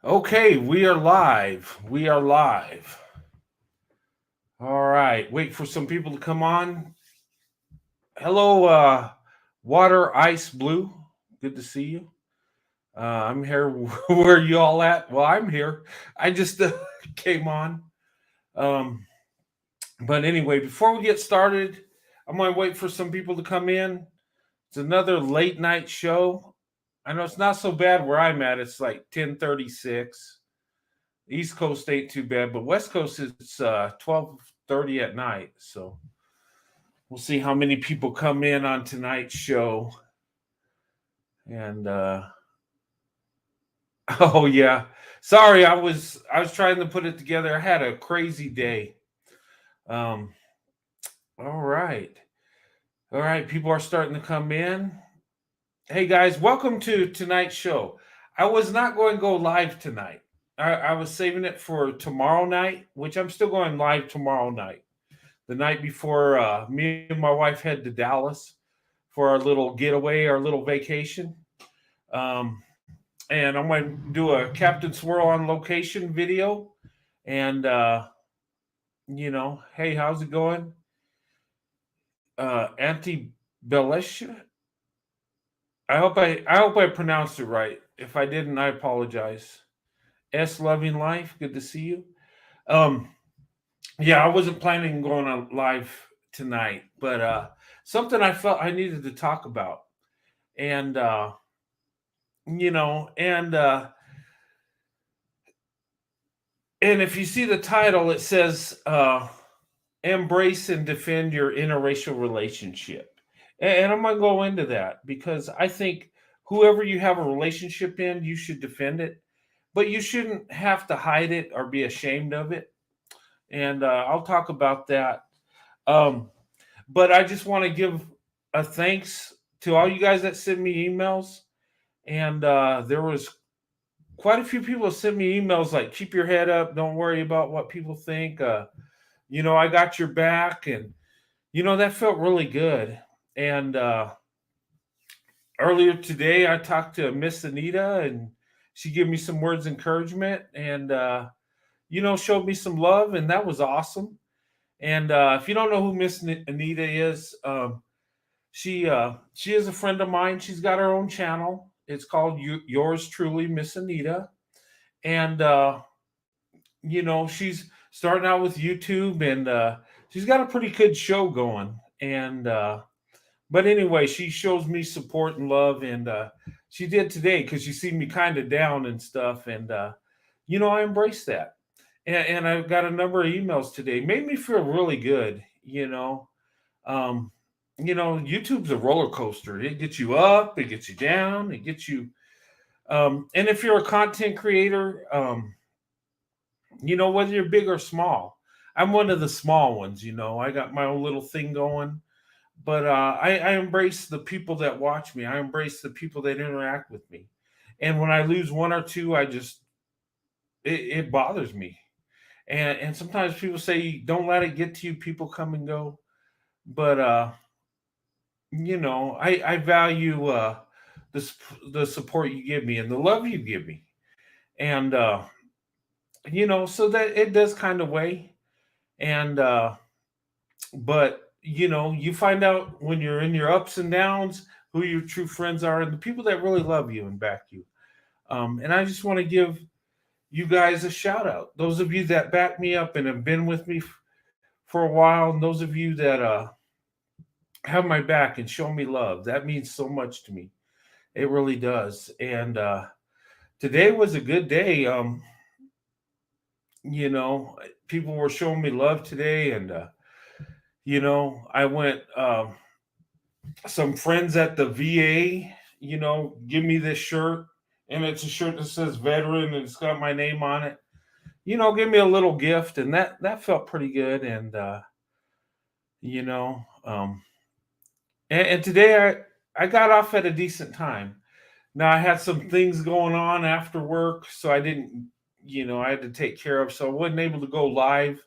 Okay, we are live. We are live. All right. Wait for some people to come on. Hello, Water Ice Blue. Good to see you. I'm here. Where you all at? Well, I'm here. I just came on. Um, but anyway, before we get started, I'm going to wait for some people to come in. It's another late night show. I know it's not so bad where I'm at. It's like 10:36. East Coast ain't too bad, but West Coast it's 12:30 at night. So we'll see how many people come in on tonight's show. And oh yeah, sorry, I was trying to put it together. I had a crazy day. Um, all right, all right, people are starting to come in. Hey guys, welcome to tonight's show. I was not going to go live tonight. I was saving it for tomorrow night, which I'm still going live tomorrow night. The night before me and my wife head to Dallas for our little getaway, our little vacation. And I'm going to do a Captain Swirl on location video. And, hey, how's it going? Anti Belisha. I hope I pronounced it right. If I didn't, I apologize. S Loving Life, good to see you. Um, yeah, I wasn't planning on going on live tonight, but something I felt I needed to talk about. And you know and and if you see the title, it says embrace and defend your interracial relationship. And I'm going to go into that because I think whoever you have a relationship in, you should defend it, but you shouldn't have to hide it or be ashamed of it. And I'll talk about that. um, but I just want to give a thanks to all you guys that send me emails. And there was quite a few people sent me emails like, keep your head up, don't worry about what people think. I got your back. And that felt really good. And earlier today I talked to Miss Anita, and she gave me some words of encouragement. And showed me some love, and that was awesome. And if you don't know who Miss Anita is, she is a friend of mine. She's got her own channel. It's called Yours Truly, Miss Anita. And she's starting out with YouTube. And she's got a pretty good show going. And but anyway, she shows me support and love. And she did today because she seen me kind of down and stuff. And I embrace that. And I got a number of emails today. Made me feel really good. um YouTube's a roller coaster. It gets you up, it gets you down, it gets you. And if you're a content creator, whether you're big or small, I'm one of the small ones. I got my own little thing going. But I embrace the people that watch me. I embrace the people that interact with me. And when I lose one or two, it bothers me. And sometimes people say, don't let it get to you. People come and go. But I value the support you give me and the love you give me. And so that it does kind of weigh. And but you find out when you're in your ups and downs who your true friends are and the people that really love you and back you. And I just want to give you guys a shout out. Those of you that back me up and have been with me for a while, and those of you that have my back and show me love, that means so much to me. It really does. And today was a good day. You know, people were showing me love today. And I went. Some friends at the VA, give me this shirt, and it's a shirt that says veteran, and it's got my name on it. Give me a little gift, and that felt pretty good. And you know, um, and today I got off at a decent time. Now I had some things going on after work, so I didn't, I had to take care of, so I wasn't able to go live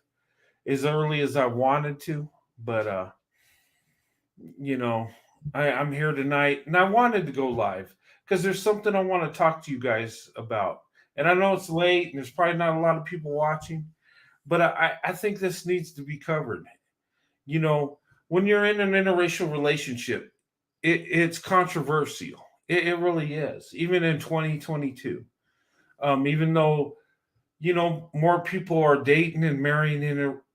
as early as I wanted to. But you know, I'm here tonight, and I wanted to go live because there's something I want to talk to you guys about. And I know it's late and there's probably not a lot of people watching, but I think this needs to be covered. You know, when you're in an interracial relationship, it's controversial. It really is, even in 2022. Even though, more people are dating and marrying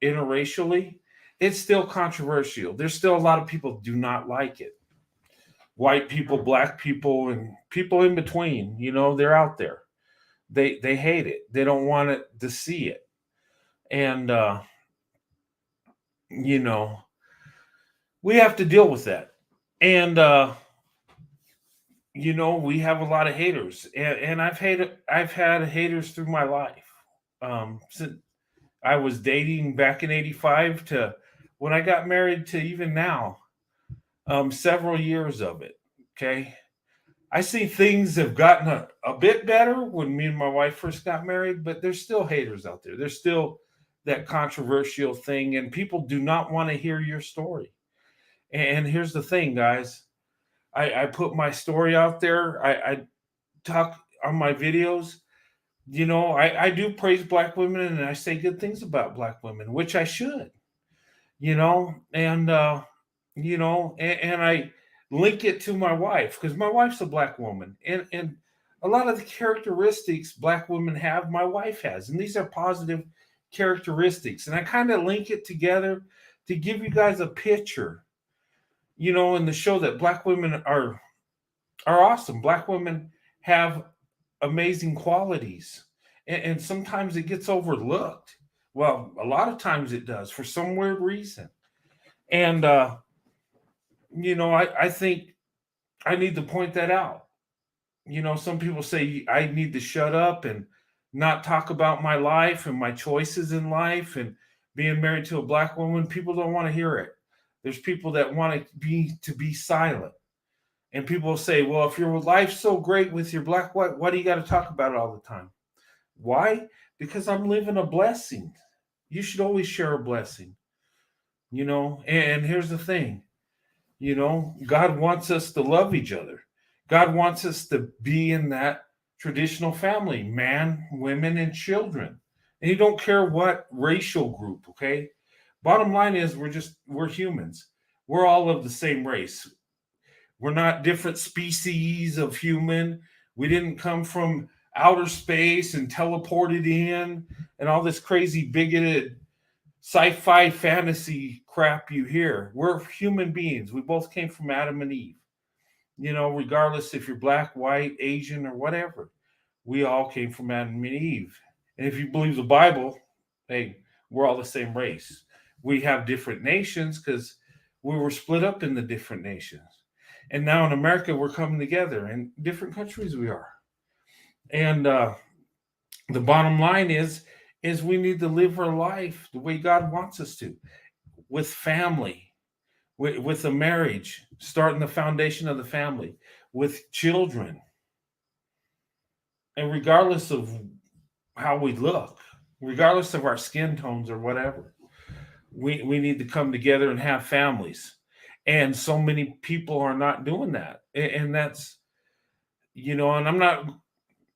interracially, it's still controversial. There's still a lot of people do not like it. White people, black people, and people in between, they're out there. They hate it. They don't want it to see it. And you know, we have to deal with that. And we have a lot of haters. And I've had haters through my life. Since I was dating back in 85 to when I got married to even now, several years of it. Okay. I see things have gotten a bit better when me and my wife first got married, but there's still haters out there. There's still that controversial thing, and people do not want to hear your story. And here's the thing, guys. I put my story out there. I talk on my videos. I do praise black women and I say good things about black women, which I should, and I link it to my wife because my wife's a black woman. And a lot of the characteristics black women have, my wife has. And these are positive characteristics. And I kind of link it together to give you guys a picture, in the show that black women are awesome. Black women have amazing qualities. And sometimes it gets overlooked. Well, a lot of times it does for some weird reason. And I think I need to point that out. Some people say I need to shut up and not talk about my life and my choices in life and being married to a black woman. People don't want to hear it. There's people that want to be silent. And people will say, well, if your life's so great with your black wife, why do you got to talk about it all the time? Why? Because I'm living a blessing. You should always share a blessing. And here's the thing. God wants us to love each other. God wants us to be in that traditional family, man, women, and children. And you don't care what racial group, okay? Bottom line is we're humans. We're all of the same race. We're not different species of human. We didn't come from outer space and teleported in and all this crazy bigoted sci-fi fantasy crap you hear. We're human beings. We both came from Adam and Eve. Regardless if you're black, white, Asian, or whatever, we all came from Adam and Eve. And if you believe the Bible, hey, we're all the same race. We have different nations because we were split up in the different nations. And now in America, we're coming together. In different countries, we are. And the bottom line is we need to live our life the way God wants us to, with family, with a marriage, starting the foundation of the family, with children. And regardless of how we look, regardless of our skin tones or whatever, we need to come together and have families. And so many people are not doing that. And that's, and I'm not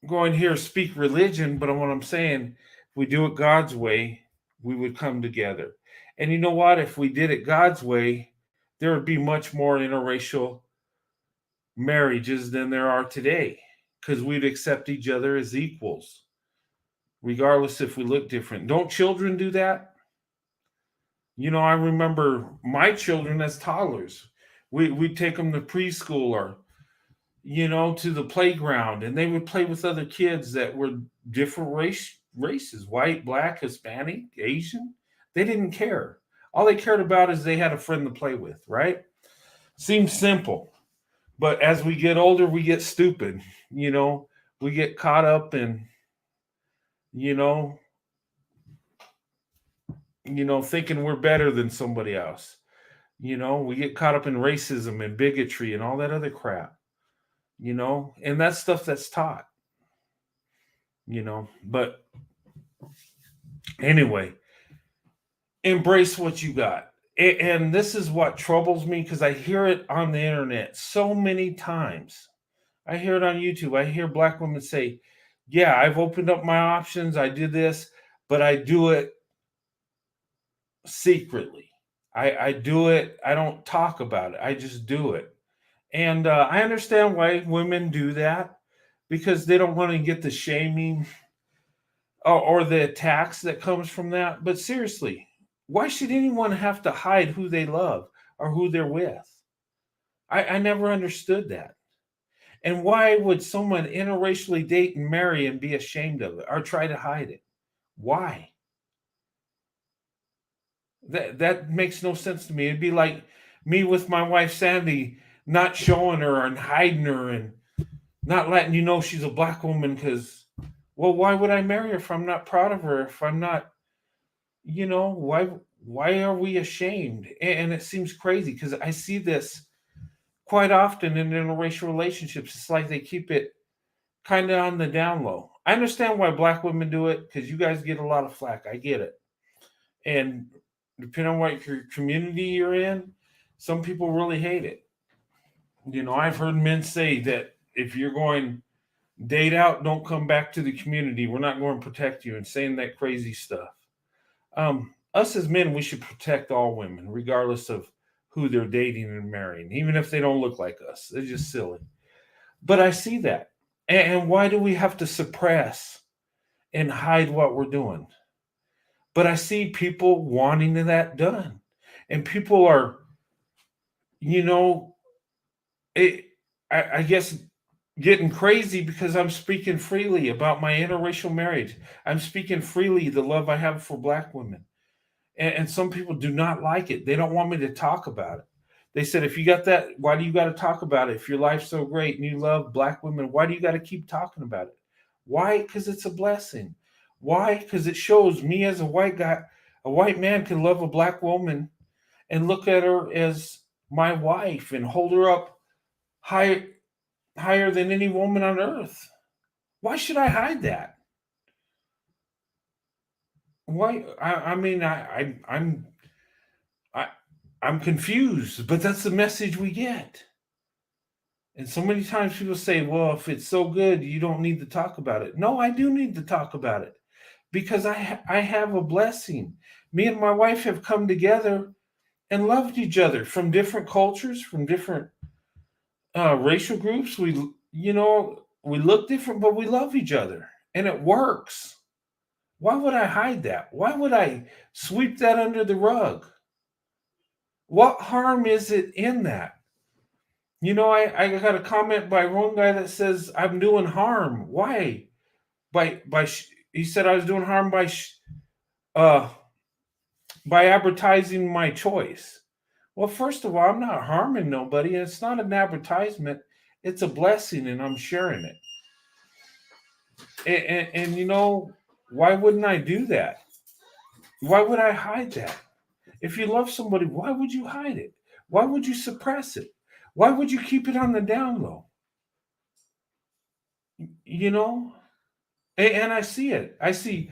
going here to speak religion, but what I'm saying, if we do it God's way, we would come together. And you know what? If we did it God's way, there would be much more interracial marriages than there are today because we'd accept each other as equals, regardless if we look different. Don't children do that? I remember my children as toddlers. We'd take them to preschool or to the playground, and they would play with other kids that were different races, white, black, Hispanic, Asian. They didn't care. All they cared about is they had a friend to play with, right? Seems simple. But as we get older, we get stupid. We get caught up in, thinking we're better than somebody else. We get caught up in racism and bigotry and all that other crap. And that's stuff that's taught, but anyway, embrace what you got. And this is what troubles me because I hear it on the internet so many times. I hear it on YouTube. I hear black women say, Yeah, I've opened up my options. I did this, but I do it secretly. I do it. I don't talk about it. I just do it. And I understand why women do that because they don't want to get the shaming or the attacks that comes from that. But seriously, why should anyone have to hide who they love or who they're with? I never understood that. And why would someone interracially date and marry and be ashamed of it or try to hide it? Why? That makes no sense to me. It'd be like me with my wife Sandy not showing her and hiding her and not letting you know she's a black woman because, well, why would I marry her if I'm not proud of her? If I'm not, why are we ashamed? And it seems crazy because I see this quite often in interracial relationships. It's like they keep it kind of on the down low. I understand why black women do it because you guys get a lot of flack. I get it. And depending on what your community you're in, some people really hate it. I've heard men say that if you're going date out, don't come back to the community. We're not going to protect you and saying that crazy stuff. Us as men, we should protect all women, regardless of who they're dating and marrying, even if they don't look like us. They're just silly. But I see that. And why do we have to suppress and hide what we're doing? But I see people wanting that done. And people are, you know, it, I guess getting crazy because I'm speaking freely about my interracial marriage. I'm speaking freely the love I have for black women. And some people do not like it. They don't want me to talk about it. They said, if you got that, why do you got to talk about it? If your life's so great and you love black women, why do you got to keep talking about it? Why? Because it's a blessing. Why? Because it shows me as a white guy, a white man can love a black woman and look at her as my wife and hold her up high, higher than any woman on earth. Why should I hide that? Why? I mean, I, I'm confused, but that's the message we get. And so many times people say, well, if it's so good, you don't need to talk about it. No, I do need to talk about it because I have a blessing. Me and my wife have come together and loved each other from different cultures, from different racial groups. We look different, but we love each other and it works. Why would I hide that? Why would I sweep that under the rug? What harm is it in that? I got a comment by one guy that says I'm doing harm. Why? He said I was doing harm uh by advertising my choice. Well, first of all, I'm not harming nobody. It's not an advertisement. It's a blessing, and I'm sharing it. And why wouldn't I do that? Why would I hide that? If you love somebody, why would you hide it? Why would you suppress it? Why would you keep it on the down low? You know, and I see it. I see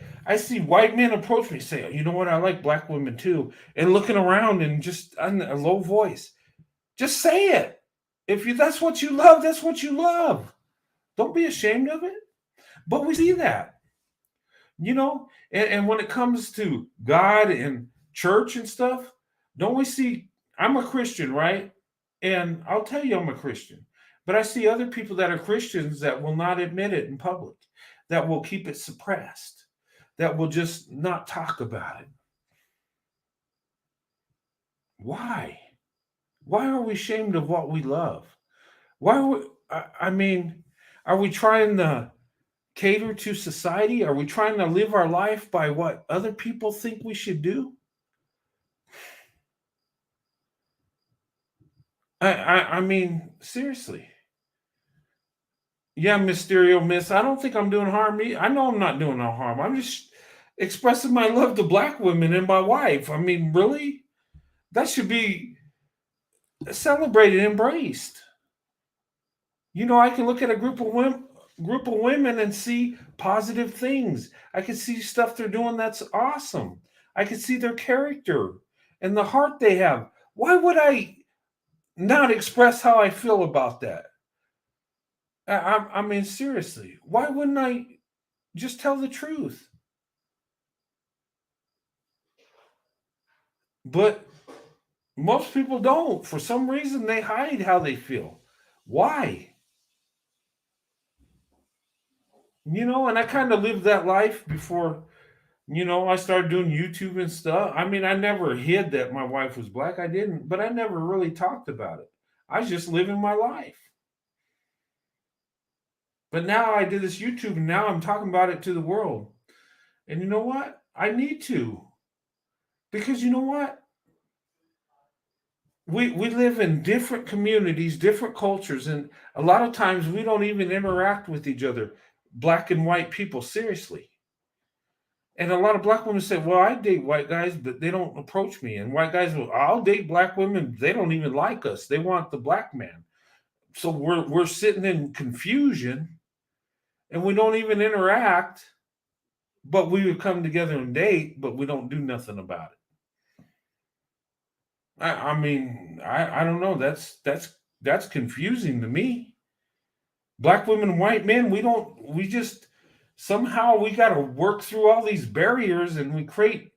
white men approach me say, you know what, I like black women too, and looking around and just on a low voice, just say it. If you that's what you love, that's what you love. Don't be ashamed of it. But we see that, and when it comes to God and church and stuff, don't we see? I'm a Christian, right? And I'll tell you I'm a Christian. But I see other people that are Christians that will not admit it in public, that will keep it suppressed, that will just not talk about it. Why? Why are we ashamed of what we love? Why are we, I mean, are we trying to cater to society? Are we trying to live our life by what other people think we should do? I mean, seriously. Yeah, Mysterio Miss. I don't think I'm doing harm. I know I'm not doing no harm. I'm just expressing my love to black women and my wife. I mean, really? That should be celebrated, embraced. I can look at a group of women and see positive things. I can see stuff they're doing that's awesome. I can see their character and the heart they have. Why would I not express how I feel about that? I mean, seriously, why wouldn't I? Just tell the truth. But most people don't. For some reason, they hide how they feel. Why? And I kind of lived that life before, I started doing YouTube and stuff. I mean, I never hid that my wife was black. I didn't, but I never really talked about it. I was just living my life. But now I did this YouTube and now I'm talking about it to the world. And you know what? I need to. Because you know what? We live in different communities, different cultures, and a lot of times we don't even interact with each other, black and white people, seriously. And a lot of black women say, "Well, I date white guys, but they don't approach me." And white guys will, "I'll date black women. They don't even like us. They want the black man." So we're sitting in confusion, and we don't even interact. But we would come together and date, but we don't do nothing about it. I don't know. That's confusing to me. Black women and white men, we just somehow we got to work through all these barriers, and we create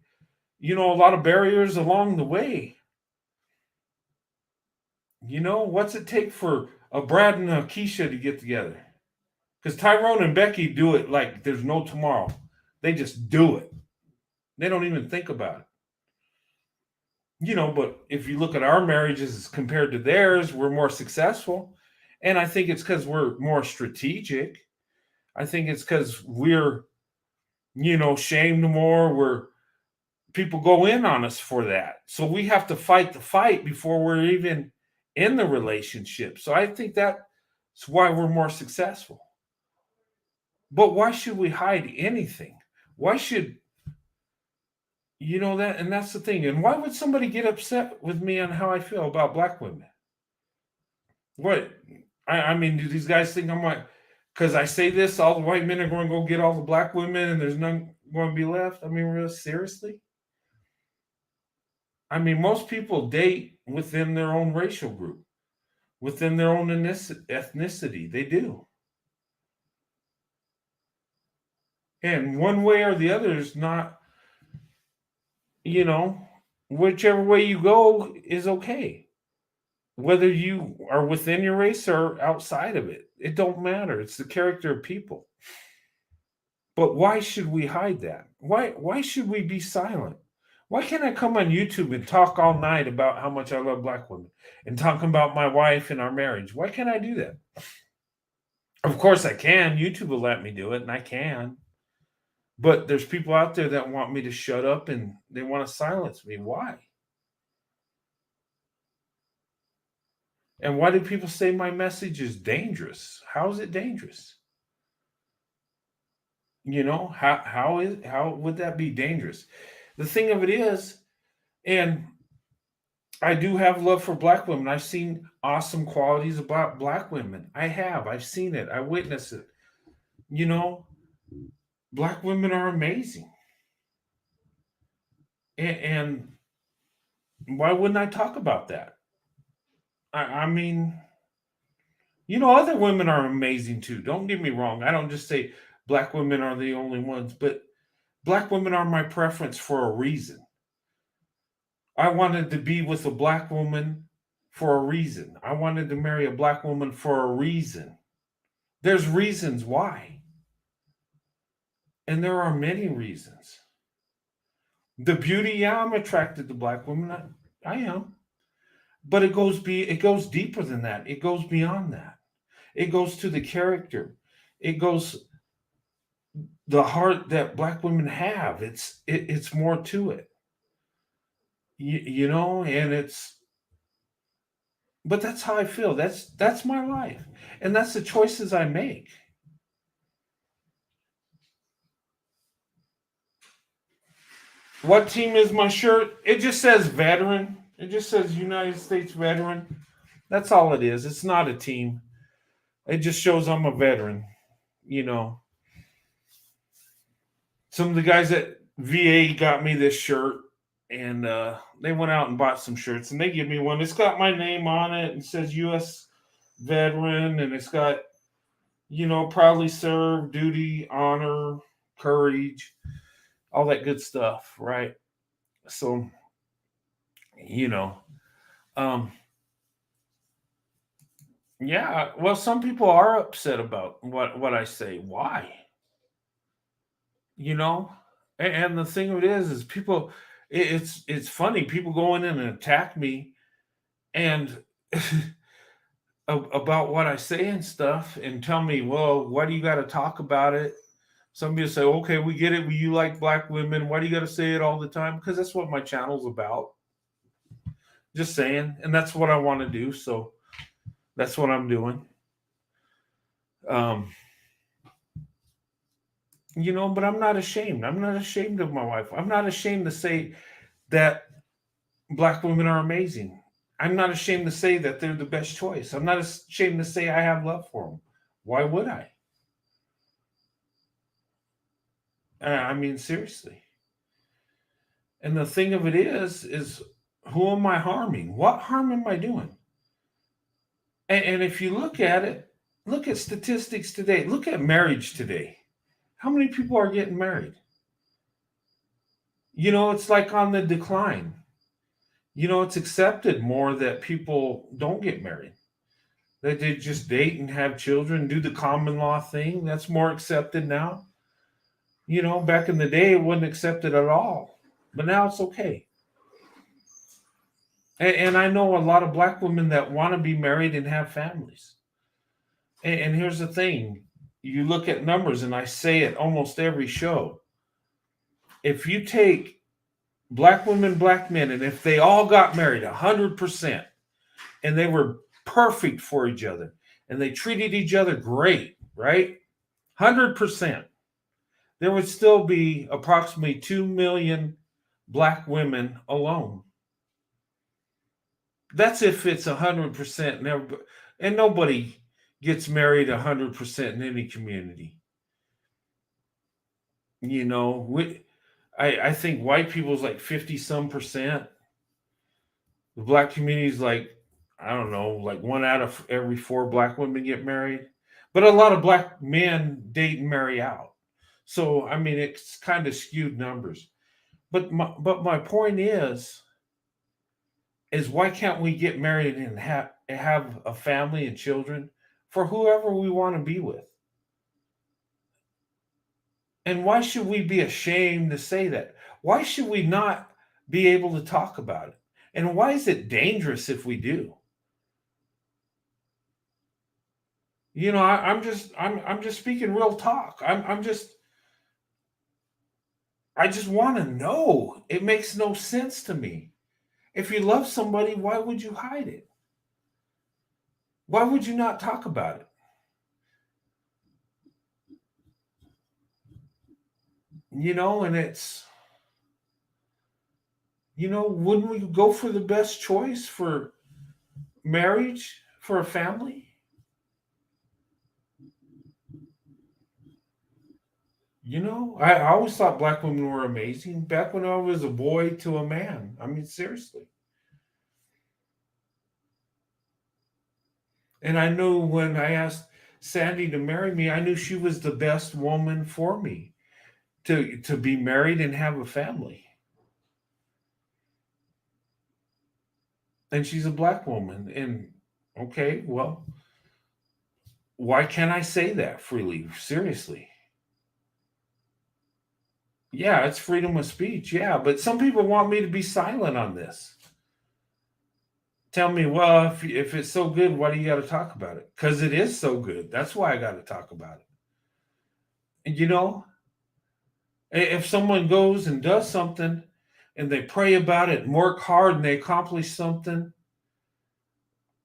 a lot of barriers along the way. What's it take for a Brad and a Keisha to get together? Because Tyrone and Becky do it like there's no tomorrow. They just do it. They don't even think about it. But if you look at our marriages compared to theirs, we're more successful. And I think it's because we're more strategic. I think it's because we're, shamed more. People go in on us for that. So we have to fight the fight before we're even in the relationship. So I think that's why we're more successful. But why should we hide anything? Why should that? And that's the thing. And why would somebody get upset with me on how I feel about black women? What? I mean, do these guys think I'm like, because I say this, all the white men are going to go get all the black women and there's none going to be left? I mean, really, seriously? I mean, most people date within their own racial group, within their own ethnicity. They do. And one way or the other is not, you know, whichever way you go is okay. Whether you are within your race or outside of it, it don't matter. It's the character of people. But why should we hide that? Why should we be silent? Why can't I come on YouTube and talk all night about how much I love black women and talk about my wife and our marriage? Why can't I do that? Of course I can. YouTube will let me do it, and I can. But there's people out there that want me to shut up and they want to silence me. Why? And why do people say my message is dangerous? How is it dangerous? How would that be dangerous? The thing of it is, and I do have love for black women. I've seen awesome qualities about black women. I have. I've seen it. I witnessed it. You know, black women are amazing. And why wouldn't I talk about that? I mean, other women are amazing too. Don't get me wrong. I don't just say black women are the only ones, but black women are my preference for a reason. I wanted to be with a black woman for a reason. I wanted to marry a black woman for a reason. There's reasons why. And there are many reasons. The beauty, yeah, I'm attracted to black women. I am. But it goes deeper than that. It goes beyond that. It goes to the character. It goes the heart that black women have. It's more to it. And but that's how I feel. That's my life. And that's the choices I make. What team is my shirt? It just says veteran. It just says United States veteran. That's all it is. It's not a team. It just shows I'm a veteran. You know, some of the guys at VA got me this shirt, and they went out and bought some shirts, and they give me one. It's got my name on it and says U.S. veteran, and it's got Proudly serve, duty, honor, courage, all that good stuff, right? So, you know, um, yeah. Well, some people are upset about what I say. Why? You know, and the thing of it is people. It's funny. People go in and attack me and about what I say and stuff, and tell me, well, why do you got to talk about it? Somebody will say, okay, we get it. You like black women. Why do you got to say it all the time? Because that's what my channel's about. Just saying, and that's what I want to do. So that's what I'm doing. Um, but I'm not ashamed. I'm not ashamed of my wife. I'm not ashamed to say that black women are amazing. I'm not ashamed to say that they're the best choice. I'm not ashamed to say I have love for them. Why would I? I mean, seriously. And the thing of it is who am I harming? What harm am I doing? And if you look at it, look at statistics today. Look at marriage today. How many people are getting married? It's like on the decline. It's accepted more that people don't get married. That they just date and have children, do the common law thing. That's more accepted now. Back in the day, it wasn't accepted at all. But now it's okay. And I know a lot of black women that want to be married and have families. And here's the thing, you look at numbers, and I say it almost every show. If you take black women, black men, and if they all got married 100%, and they were perfect for each other, and they treated each other great, right? 100%, there would still be approximately 2 million black women alone. That's if it's 100%. And nobody gets married 100% in any community. I think white people's like 50 some percent. The black community is like, I don't know, like one out of every four black women get married. But a lot of black men date and marry out. So I mean, it's kind of skewed numbers. But my point is why can't we get married and have a family and children for whoever we want to be with? And why should we be ashamed to say that? Why should we not be able to talk about it? And why is it dangerous if we do? I'm just speaking real talk. I just want to know. It makes no sense to me. If you love somebody, why would you hide it? Why would you not talk about it? And wouldn't we go for the best choice for marriage, for a family? I always thought black women were amazing back when I was a boy to a man. I mean, seriously. And I knew when I asked Sandy to marry me, I knew she was the best woman for me to be married and have a family. And she's a black woman. And okay, well, why can't I say that freely? Seriously. Yeah, it's freedom of speech. Yeah, but some people want me to be silent on this. Tell me, well, if it's so good, why do you got to talk about it? Because it is so good. That's why I got to talk about it. And if someone goes and does something and they pray about it and work hard and they accomplish something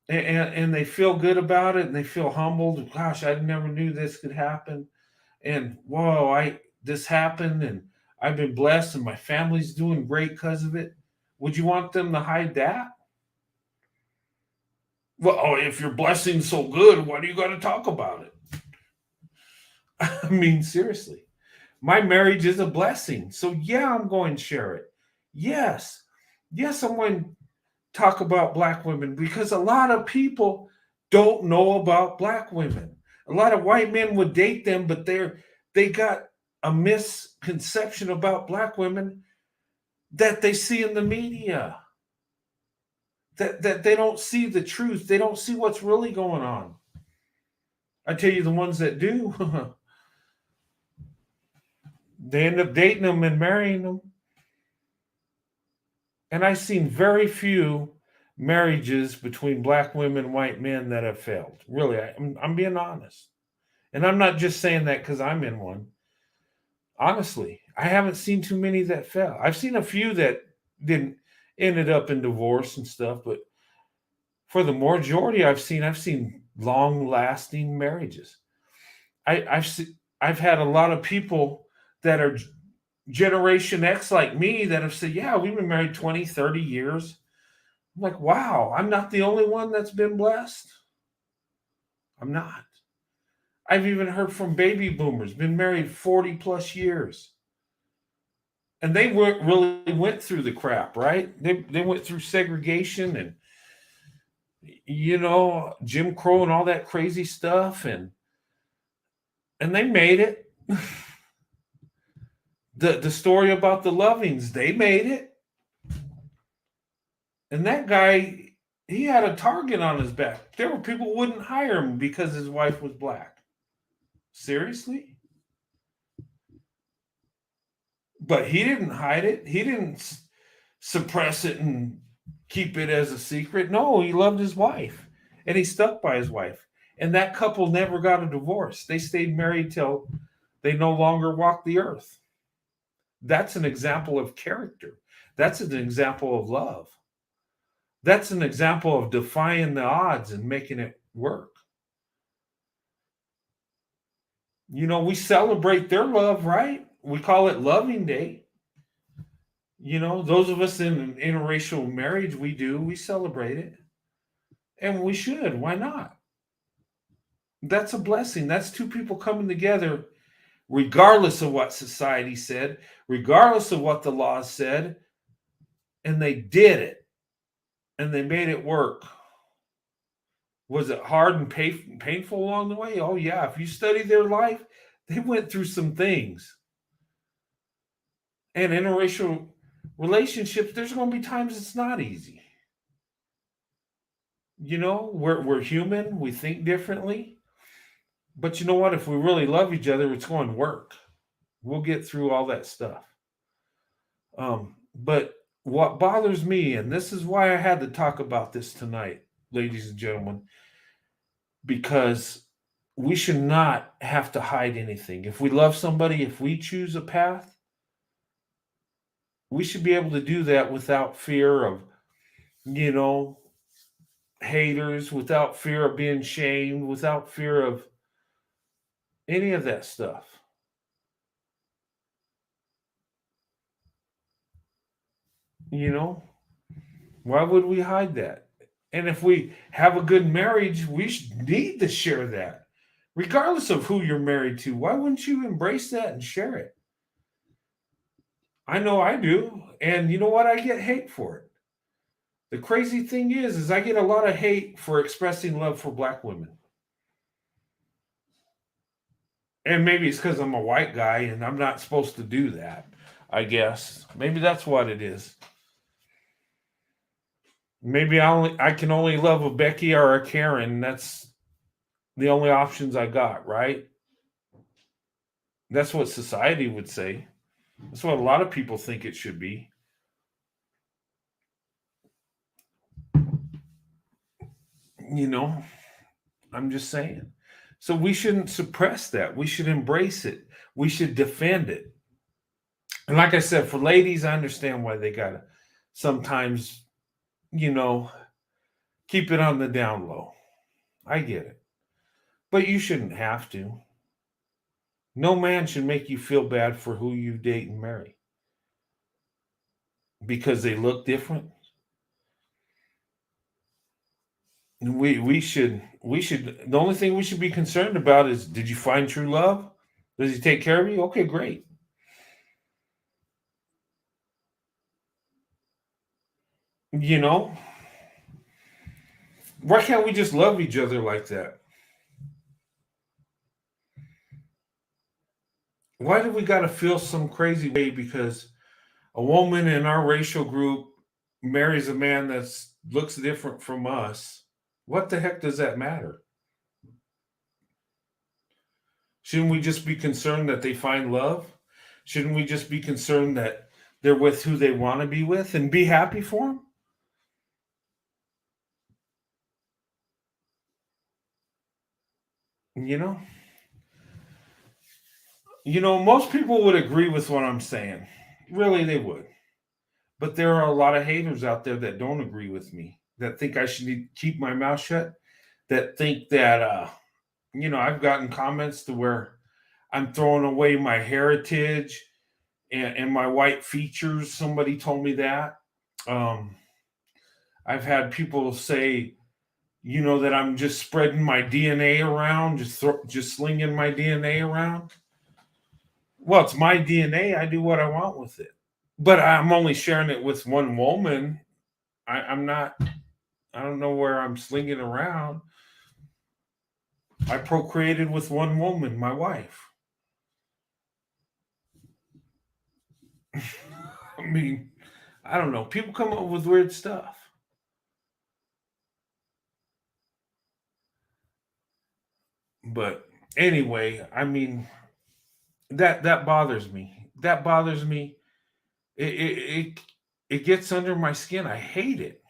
and they feel good about it and they feel humbled, gosh, I never knew this could happen. And whoa, this happened and I've been blessed and my family's doing great because of it. Would you want them to hide that? Well, oh, if your blessing's so good, why do you got to talk about it? I mean, seriously. My marriage is a blessing. So, yeah, I'm going to share it. Yes. Yes, I'm going to talk about black women because a lot of people don't know about black women. A lot of white men would date them, but they got a misconception about black women that they see in the media. That they don't see the truth. They don't see what's really going on. I tell you, the ones that do, they end up dating them and marrying them. And I've seen very few marriages between black women and white men that have failed. Really, I'm being honest. And I'm not just saying that because I'm in one. Honestly, I haven't seen too many that fell. I've seen a few that didn't ended up in divorce and stuff, but for the majority I've seen long lasting marriages. I've had a lot of people that are Generation X like me that have said, yeah, we've been married 20, 30 years. I'm like, wow, I'm not the only one that's been blessed. I'm not. I've even heard from baby boomers, been married 40 plus years. And they really went through the crap, right? They went through segregation and Jim Crow and all that crazy stuff, and they made it. The story about the Lovings, they made it. And that guy, he had a target on his back. There were people who wouldn't hire him because his wife was black. Seriously? But he didn't hide it. He didn't suppress it and keep it as a secret. No, he loved his wife and he stuck by his wife. And that couple never got a divorce. They stayed married till they no longer walked the earth. That's an example of character. That's an example of love. That's an example of defying the odds and making it work. We celebrate their love, right? We call it Loving Day. Those of us in an interracial marriage, we celebrate it. And we should. Why not? That's a blessing. That's two people coming together, regardless of what society said, regardless of what the law said. And they did it. And they made it work. Was it hard and painful along the way? Oh, yeah. If you study their life, they went through some things. And interracial relationships, there's going to be times it's not easy. We're human. We think differently. But you know what? If we really love each other, it's going to work. We'll get through all that stuff. But what bothers me, and this is why I had to talk about this tonight, ladies and gentlemen, because we should not have to hide anything. If we love somebody, if we choose a path, we should be able to do that without fear of, you know, haters, without fear of being shamed, without fear of any of that stuff. You know, why would we hide that? And if we have a good marriage, we need to share that, regardless of who you're married to. Why wouldn't you embrace that and share it? I know I do. And you know what? I get hate for it. The crazy thing is I get a lot of hate for expressing love for black women. And maybe it's because I'm a white guy and I'm not supposed to do that, I guess. Maybe that's what it is. Maybe I can only love a Becky or a Karen. That's the only options I got, right? That's what society would say. That's what a lot of people think it should be. You know, I'm just saying. So we shouldn't suppress that. We should embrace it. We should defend it. And like I said, for ladies, I understand why they gotta sometimes, you know, keep it on the down low. I get it. But you shouldn't have to. No man should make you feel bad for who you date and marry because they look different. We should the only thing we should be concerned about is, did you find true love? Does he take care of you? Okay, great. You know, why can't we just love each other like that? Why do we got to feel some crazy way because a woman in our racial group marries a man that looks different from us? What the heck does that matter? Shouldn't we just be concerned that they find love? Shouldn't we just be concerned that they're with who they want to be with and be happy for them? You know, most people would agree with what I'm saying. Really, they would. But there are a lot of haters out there that don't agree with me, that think I should keep my mouth shut, that think that, I've gotten comments to where I'm throwing away my heritage and my white features. Somebody told me that. Um, I've had people say, that I'm just spreading my DNA around, just slinging my DNA around. Well, it's my DNA. I do what I want with it, but I'm only sharing it with one woman. I'm not. I don't know where I'm slinging around. I procreated with one woman, my wife. I mean, I don't know. People come up with weird stuff. But anyway, I mean, that bothers me. That bothers me. It gets under my skin. I hate it.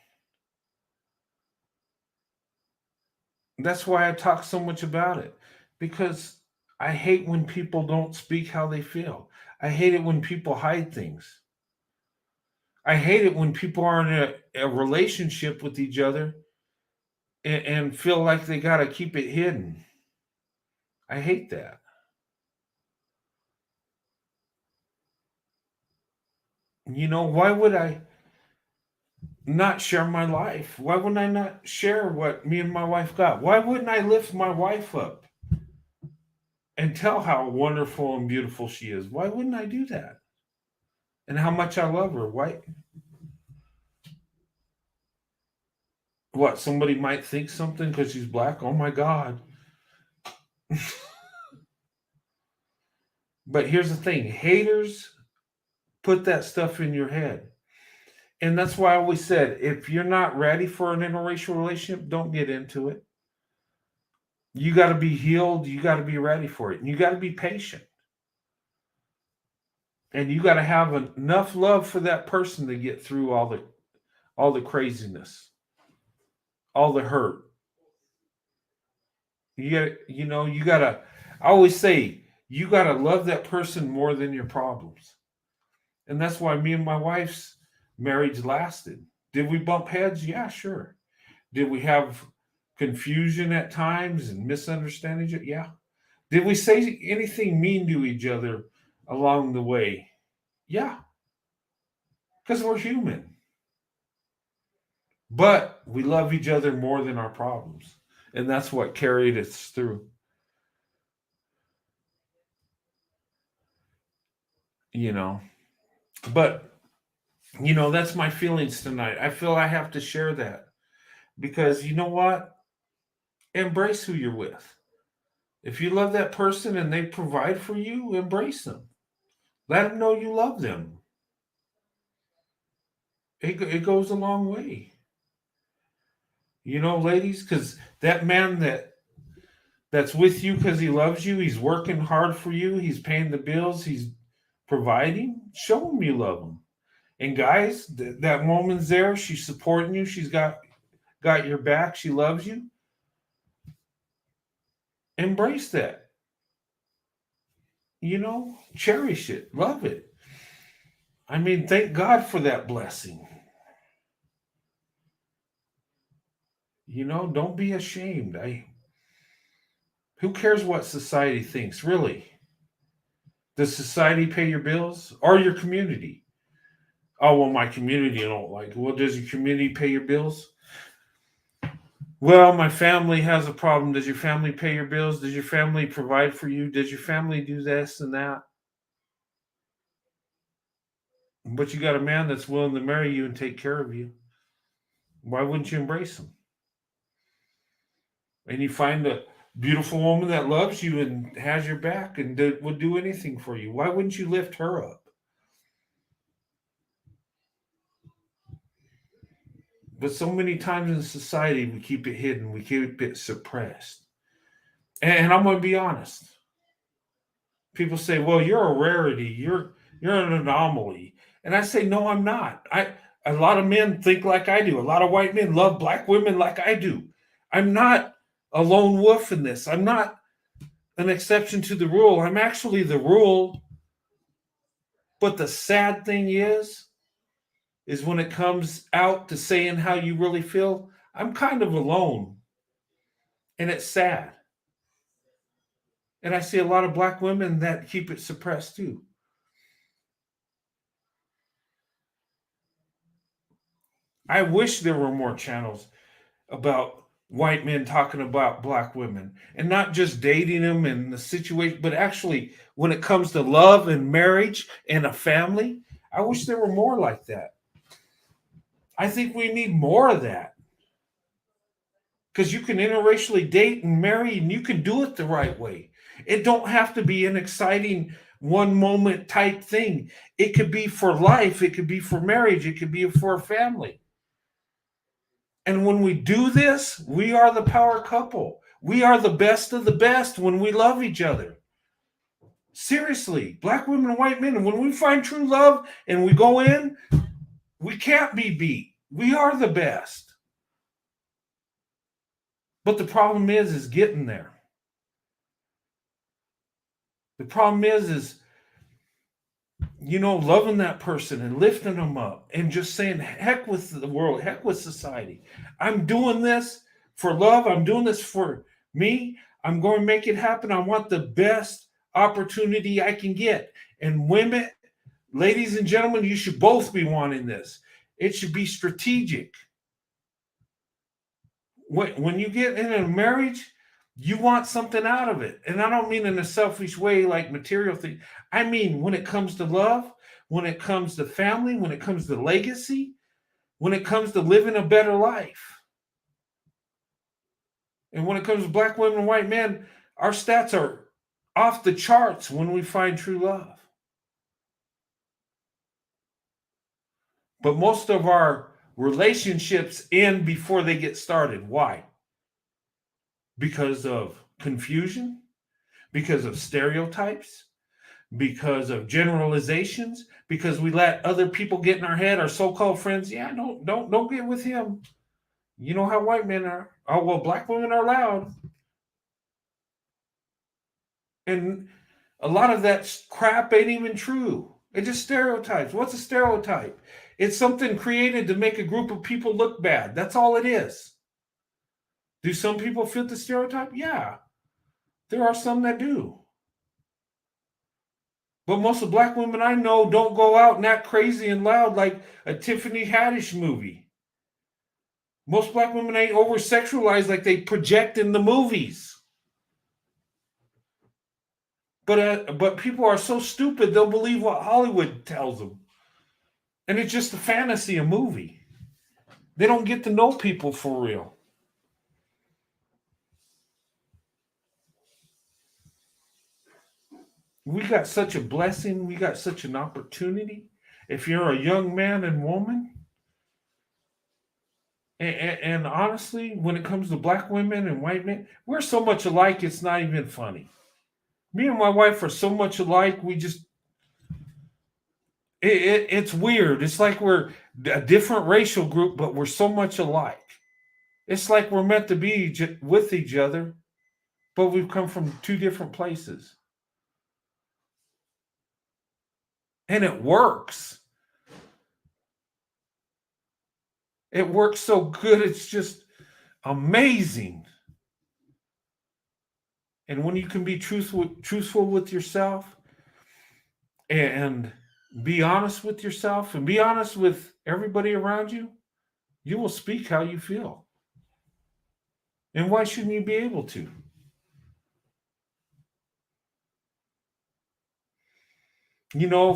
That's why I talk so much about it, because I hate when people don't speak how they feel. I hate it when people hide things. I hate it when people are in a relationship with each other and feel like they got to keep it hidden. I hate that. Why would I not share my life? Why wouldn't I not share what me and my wife got? Why wouldn't I lift my wife up and tell how wonderful and beautiful she is? Why wouldn't I do that? And how much I love her? Why? What? Somebody might think something because she's black? Oh my God. But here's the thing, haters put that stuff in your head. And that's why I always said, if you're not ready for an interracial relationship, don't get into it. You got to be healed. You got to be ready for it. And you got to be patient. And you got to have enough love for that person to get through all the craziness, all the hurt. You got to I always say you got to love that person more than your problems. And that's why me and my wife's marriage lasted. Did we bump heads? Yeah, sure. Did we have confusion at times and misunderstandings? Yeah. Did we say anything mean to each other along the way? Yeah, because we're human. But we love each other more than our problems. And that's what carried us through, you know. But, that's my feelings tonight. I feel I have to share that because you know what? Embrace who you're with. If you love that person and they provide for you, embrace them. Let them know you love them. It goes a long way, ladies, because that man that's with you because he loves you, he's working hard for you, he's paying the bills, he's providing. Show him you love him. And guys, that woman's there, she's supporting you, she's got your back, she loves you. Embrace that. Cherish it, love it. I mean, thank God for that blessing. Don't be ashamed. Who cares what society thinks, really? Does society pay your bills or your community? Oh, well, my community don't like it. Well, does your community pay your bills? Well, my family has a problem. Does your family pay your bills? Does your family provide for you? Does your family do this and that? But you got a man that's willing to marry you and take care of you. Why wouldn't you embrace him? And you find Beautiful woman that loves you and has your back and would do anything for you. Why wouldn't you lift her up? But so many times in society, we keep it hidden, we keep it suppressed. And I'm going to be honest. People say, "Well, you're a rarity. You're an anomaly." And I say, "No, I'm not. I A lot of men think like I do. A lot of white men love black women like I do. I'm not a lone wolf in this. I'm not an exception to the rule. I'm actually the rule. But the sad thing is when it comes out to saying how you really feel, I'm kind of alone, and it's sad. And I see a lot of black women that keep it suppressed too. I wish there were more channels about white men talking about black women and not just dating them and the situation, but actually when it comes to love and marriage and a family. I wish there were more like that. I think we need more of that because you can interracially date and marry and you can do it the right way. It don't have to be an exciting one moment type thing. It could be for life, it could be for marriage, it could be for a family. And when we do this, we are the power couple. We are the best of the best when we love each other. Seriously, black women and white men, and when we find true love and we go in, we can't be beat. We are the best. But the problem is getting there. The problem is loving that person and lifting them up and just saying, heck with the world, heck with society. I'm doing this for love. I'm doing this for me. I'm going to make it happen. I want the best opportunity I can get. And women, ladies and gentlemen, you should both be wanting this. It should be strategic. When you get in a marriage, you want something out of it. And I don't mean in a selfish way like material thing. I mean when it comes to love, when it comes to family, when it comes to legacy, when it comes to living a better life. And when it comes to black women and white men, our stats are off the charts when we find true love. But most of our relationships end before they get started. Why? Because of confusion, because of stereotypes, because of generalizations, because we let other people get in our head, our so-called friends. Yeah, don't get with him. You know how white men are. Oh well, black women are loud, and a lot of that crap ain't even true. It's just stereotypes. What's a stereotype? It's something created to make a group of people look bad. That's all it is. Do some people fit the stereotype? Yeah, there are some that do. But most of the black women I know don't go out and act crazy and loud like a Tiffany Haddish movie. Most black women ain't over sexualized like they project in the movies. But people are so stupid they'll believe what Hollywood tells them, and it's just a fantasy, a movie. They don't get to know people for real. We got such a blessing. We got such an opportunity. If you're a young man and woman, and honestly, when it comes to black women and white men, we're so much alike, it's not even funny. Me and my wife are so much alike, it's weird. It's like we're a different racial group, but we're so much alike. It's like we're meant to be with each other, but we've come from two different places. And it works. It works so good, it's just amazing. And when you can be truthful with yourself and be honest with yourself and be honest with everybody around you, you will speak how you feel. And why shouldn't you be able to?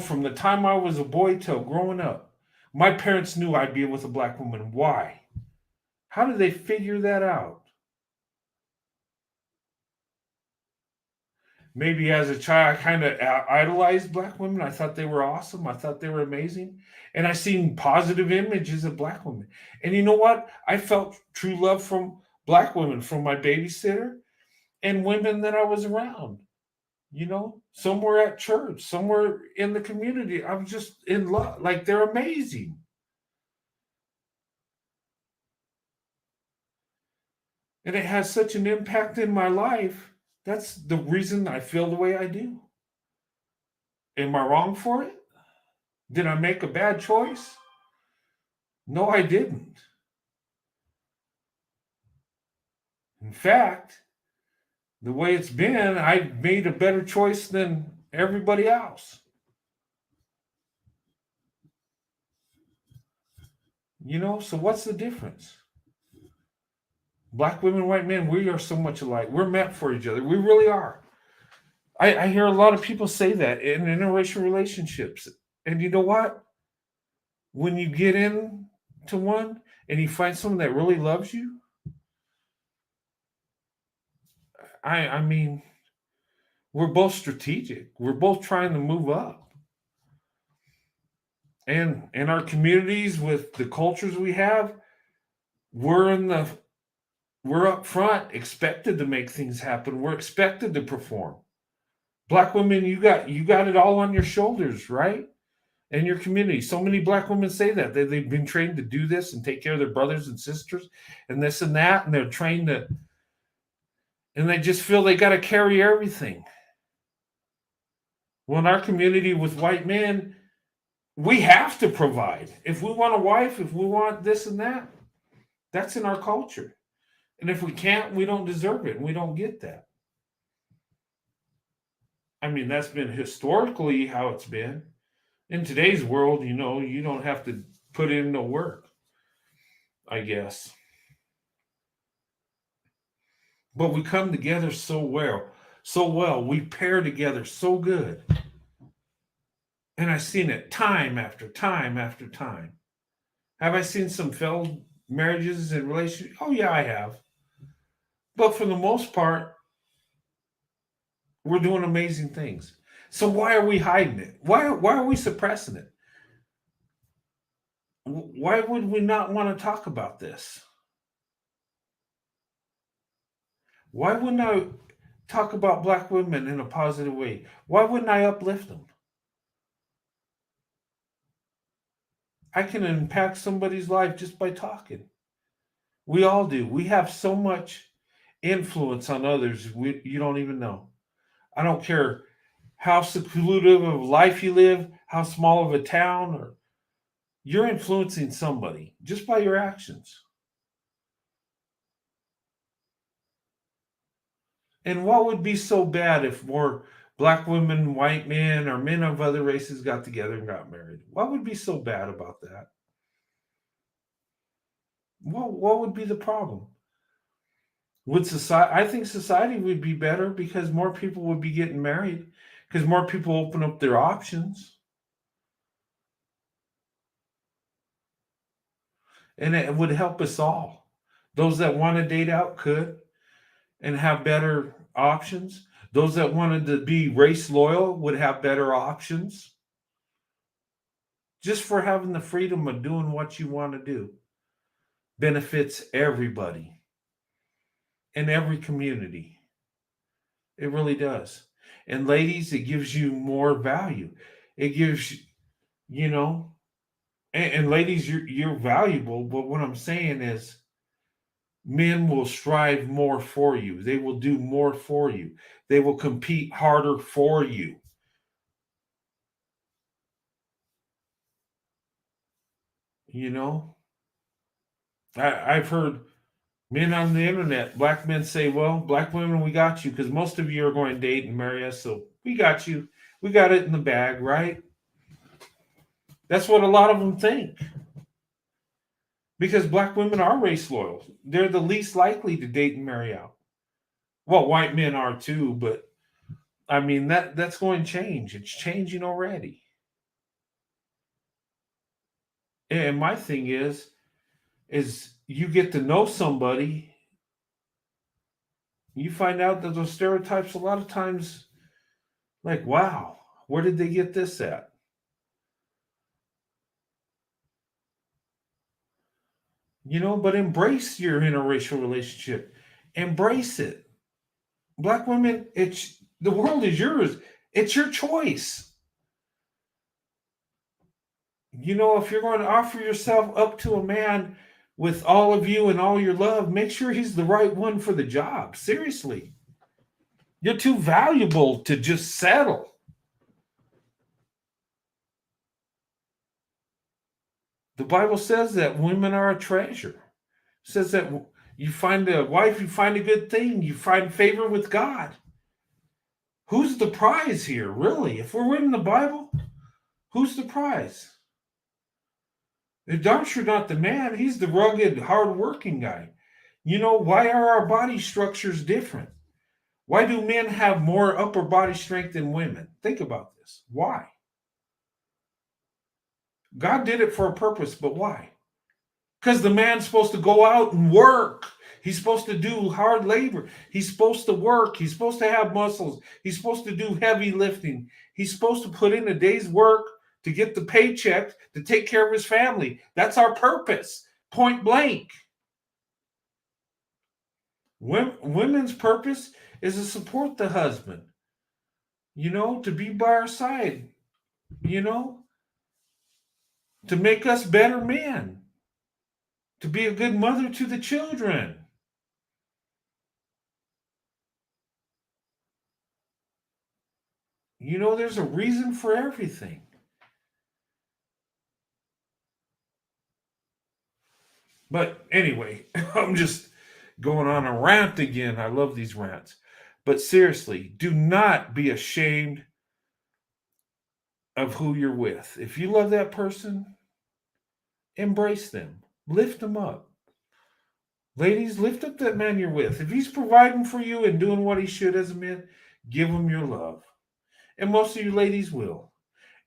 From the time I was a boy till growing up, my parents knew I'd be with a black woman. Why? How did they figure that out? maybe as a child, I kind of idolized black women. I thought they were awesome. I thought they were amazing. And I seen positive images of black women. And you know what? I felt true love from black women, from my babysitter and women that I was around. Somewhere at church, somewhere in the community. I was just in love. Like, they're amazing. And it has such an impact in my life. That's the reason I feel the way I do. Am I wrong for it? Did I make a bad choice? No, I didn't. In fact, the way it's been, I made a better choice than everybody else. So what's the difference? Black women, white men, we are so much alike. We're meant for each other. We really are. I hear a lot of people say that in interracial relationships. And you know what? When you get into one and you find someone that really loves you, I mean, we're both strategic. We're both trying to move up. And in our communities with the cultures we have, we're in the we're up front, expected to make things happen. We're expected to perform. Black women, you got it all on your shoulders, right? In your community. So many black women say that. They've been trained to do this and take care of their brothers and sisters and this and that. And they're trained to, and they just feel they got to carry everything. Well, in our community with white men, we have to provide. If we want a wife, if we want this and that, that's in our culture. And if we can't, we don't deserve it. And we don't get that. I mean, that's been historically how it's been. In today's world, you don't have to put in no work, I guess. But we come together so well. So well. We pair together so good. And I've seen it time after time after time. Have I seen some failed marriages and relationships? Oh, yeah, I have. But for the most part, we're doing amazing things. So why are we hiding it? Why are we suppressing it? Why would we not want to talk about this? Why wouldn't I talk about black women in a positive way? Why wouldn't I uplift them? I can impact somebody's life just by talking. We all do. We have so much influence on others you don't even know. I don't care how secluded of life you live, how small of a town, or you're influencing somebody just by your actions. And what would be so bad if more black women, white men, or men of other races got together and got married? What would be so bad about that? What would be the problem? Would society? I think society would be better because more people would be getting married because more people open up their options, and it would help us all. Those that want to date out could and have better options. Those that wanted to be race loyal would have better options just for having the freedom of doing what you want to do. Benefits everybody in every community. It really does. And ladies, it gives you more value. It gives you know, and ladies, you're valuable. But what I'm saying is, men will strive more for you. They will do more for you. They will compete harder for you. You know, I've heard men on the internet, black men say, "Well, black women, we got you because most of you are going to date and marry us, so we got you. We got it in the bag, right?" That's what a lot of them think because black women are race loyal. They're the least likely to date and marry out. Well, white men are too, but I mean that's going to change. It's changing already. And my thing is you get to know somebody, you find out that those stereotypes a lot of times Like, wow, where did they get this at? But embrace your interracial relationship. Embrace it. Black women, it's the world is yours. It's your choice. If you're going to offer yourself up to a man with all of you and all your love, make sure he's the right one for the job. Seriously. You're too valuable to just settle. The Bible says that women are a treasure. It says that you find a wife, you find a good thing, you find favor with God. Who's the prize here, really? If we're reading the Bible, who's the prize? The doctor, not the man. He's the rugged, hard-working guy. Why are our body structures different? Why do men have more upper body strength than women? Think about this. Why? God did it for a purpose, but why? Because the man's supposed to go out and work. He's supposed to do hard labor. He's supposed to work. He's supposed to have muscles. He's supposed to do heavy lifting. He's supposed to put in a day's work to get the paycheck to take care of his family. That's our purpose, point blank. Women's purpose is to support the husband, to be by our side, to make us better men, to be a good mother to the children. There's a reason for everything. But anyway, I'm just going on a rant again. I love these rants. But seriously, do not be ashamed of who you're with. If you love that person, embrace them, lift them up. Ladies, lift up that man you're with. If he's providing for you and doing what he should as a man, give him your love. And most of you ladies will.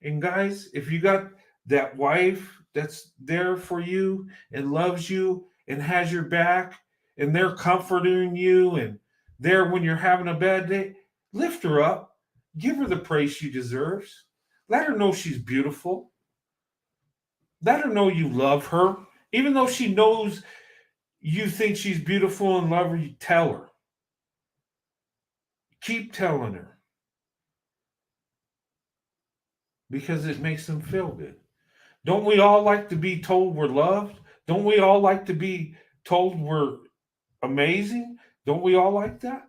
And guys, if you got that wife that's there for you and loves you and has your back and they're comforting you and there when you're having a bad day, lift her up. Give her the praise she deserves. Let her know she's beautiful. Let her know you love her. Even though she knows you think she's beautiful and love her, you tell her. Keep telling her. Because it makes them feel good. Don't we all like to be told we're loved? Don't we all like to be told we're amazing? Don't we all like that?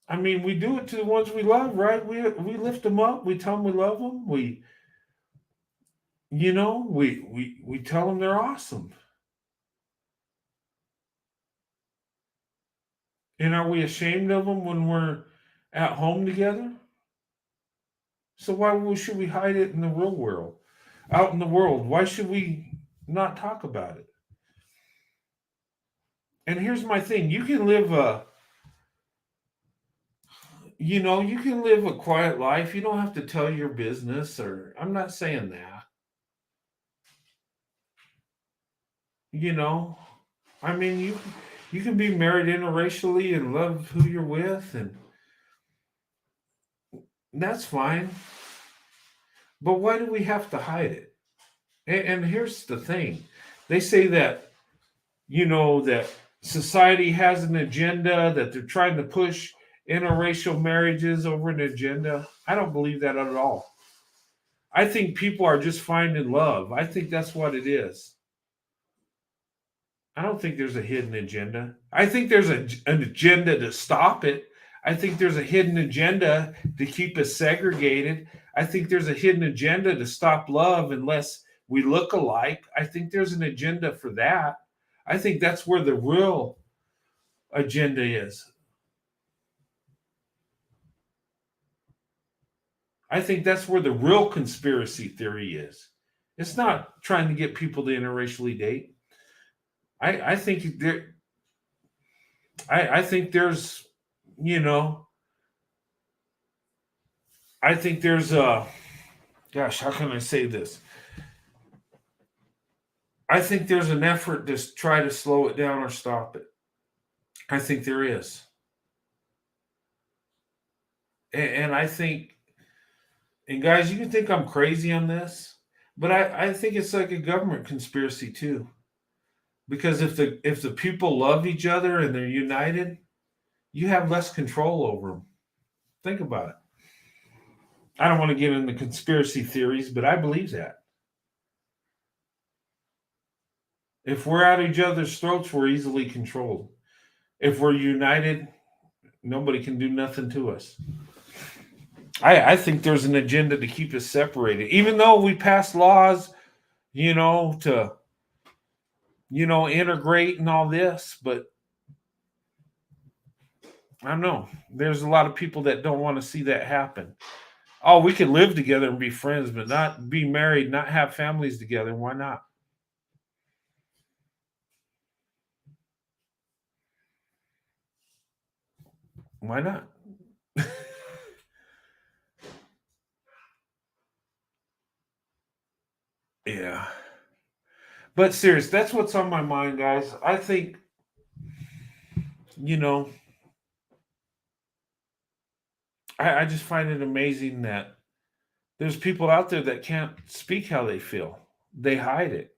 I mean, we do it to the ones we love, right? We lift them up. We tell them we love them. We tell them they're awesome. And are we ashamed of them when we're at home together? So why should we hide it in the real world? Out in the world, why should we not talk about it? And here's my thing: you can live a quiet life. You don't have to tell your business, or I'm not saying that. You know, I mean, you can be married interracially and love who you're with, and that's fine. But why do we have to hide it? And here's the thing: they say that that society has an agenda, that they're trying to push interracial marriages over an agenda. I don't believe that at all. I think people are just finding love. I think that's what it is. I don't think there's a hidden agenda. I think there's an agenda to stop it. I think there's a hidden agenda to keep us segregated. I think there's a hidden agenda to stop love unless we look alike. I think there's an agenda for that. I think that's where the real agenda is. I think that's where the real conspiracy theory is. It's not trying to get people to interracially date. I think there. I think there's, you know, I think there's a. Gosh, how can I say this? I think there's an effort to try to slow it down or stop it. I think there is. And I think, and guys, you can think I'm crazy on this, but I think it's like a government conspiracy too. Because if the people love each other and they're united, you have less control over them. Think about it. I don't want to get into conspiracy theories, but I believe that. If we're at each other's throats, we're easily controlled. If we're united, nobody can do nothing to us. I think there's an agenda to keep us separated. Even though we pass laws, to integrate and all this, but I don't know. There's a lot of people that don't want to see that happen. Oh, we can live together and be friends, but not be married, not have families together. Why not? Why not? Yeah. But serious, that's what's on my mind, guys. I think, you know, I just find it amazing that there's people out there that can't speak how they feel. They hide it.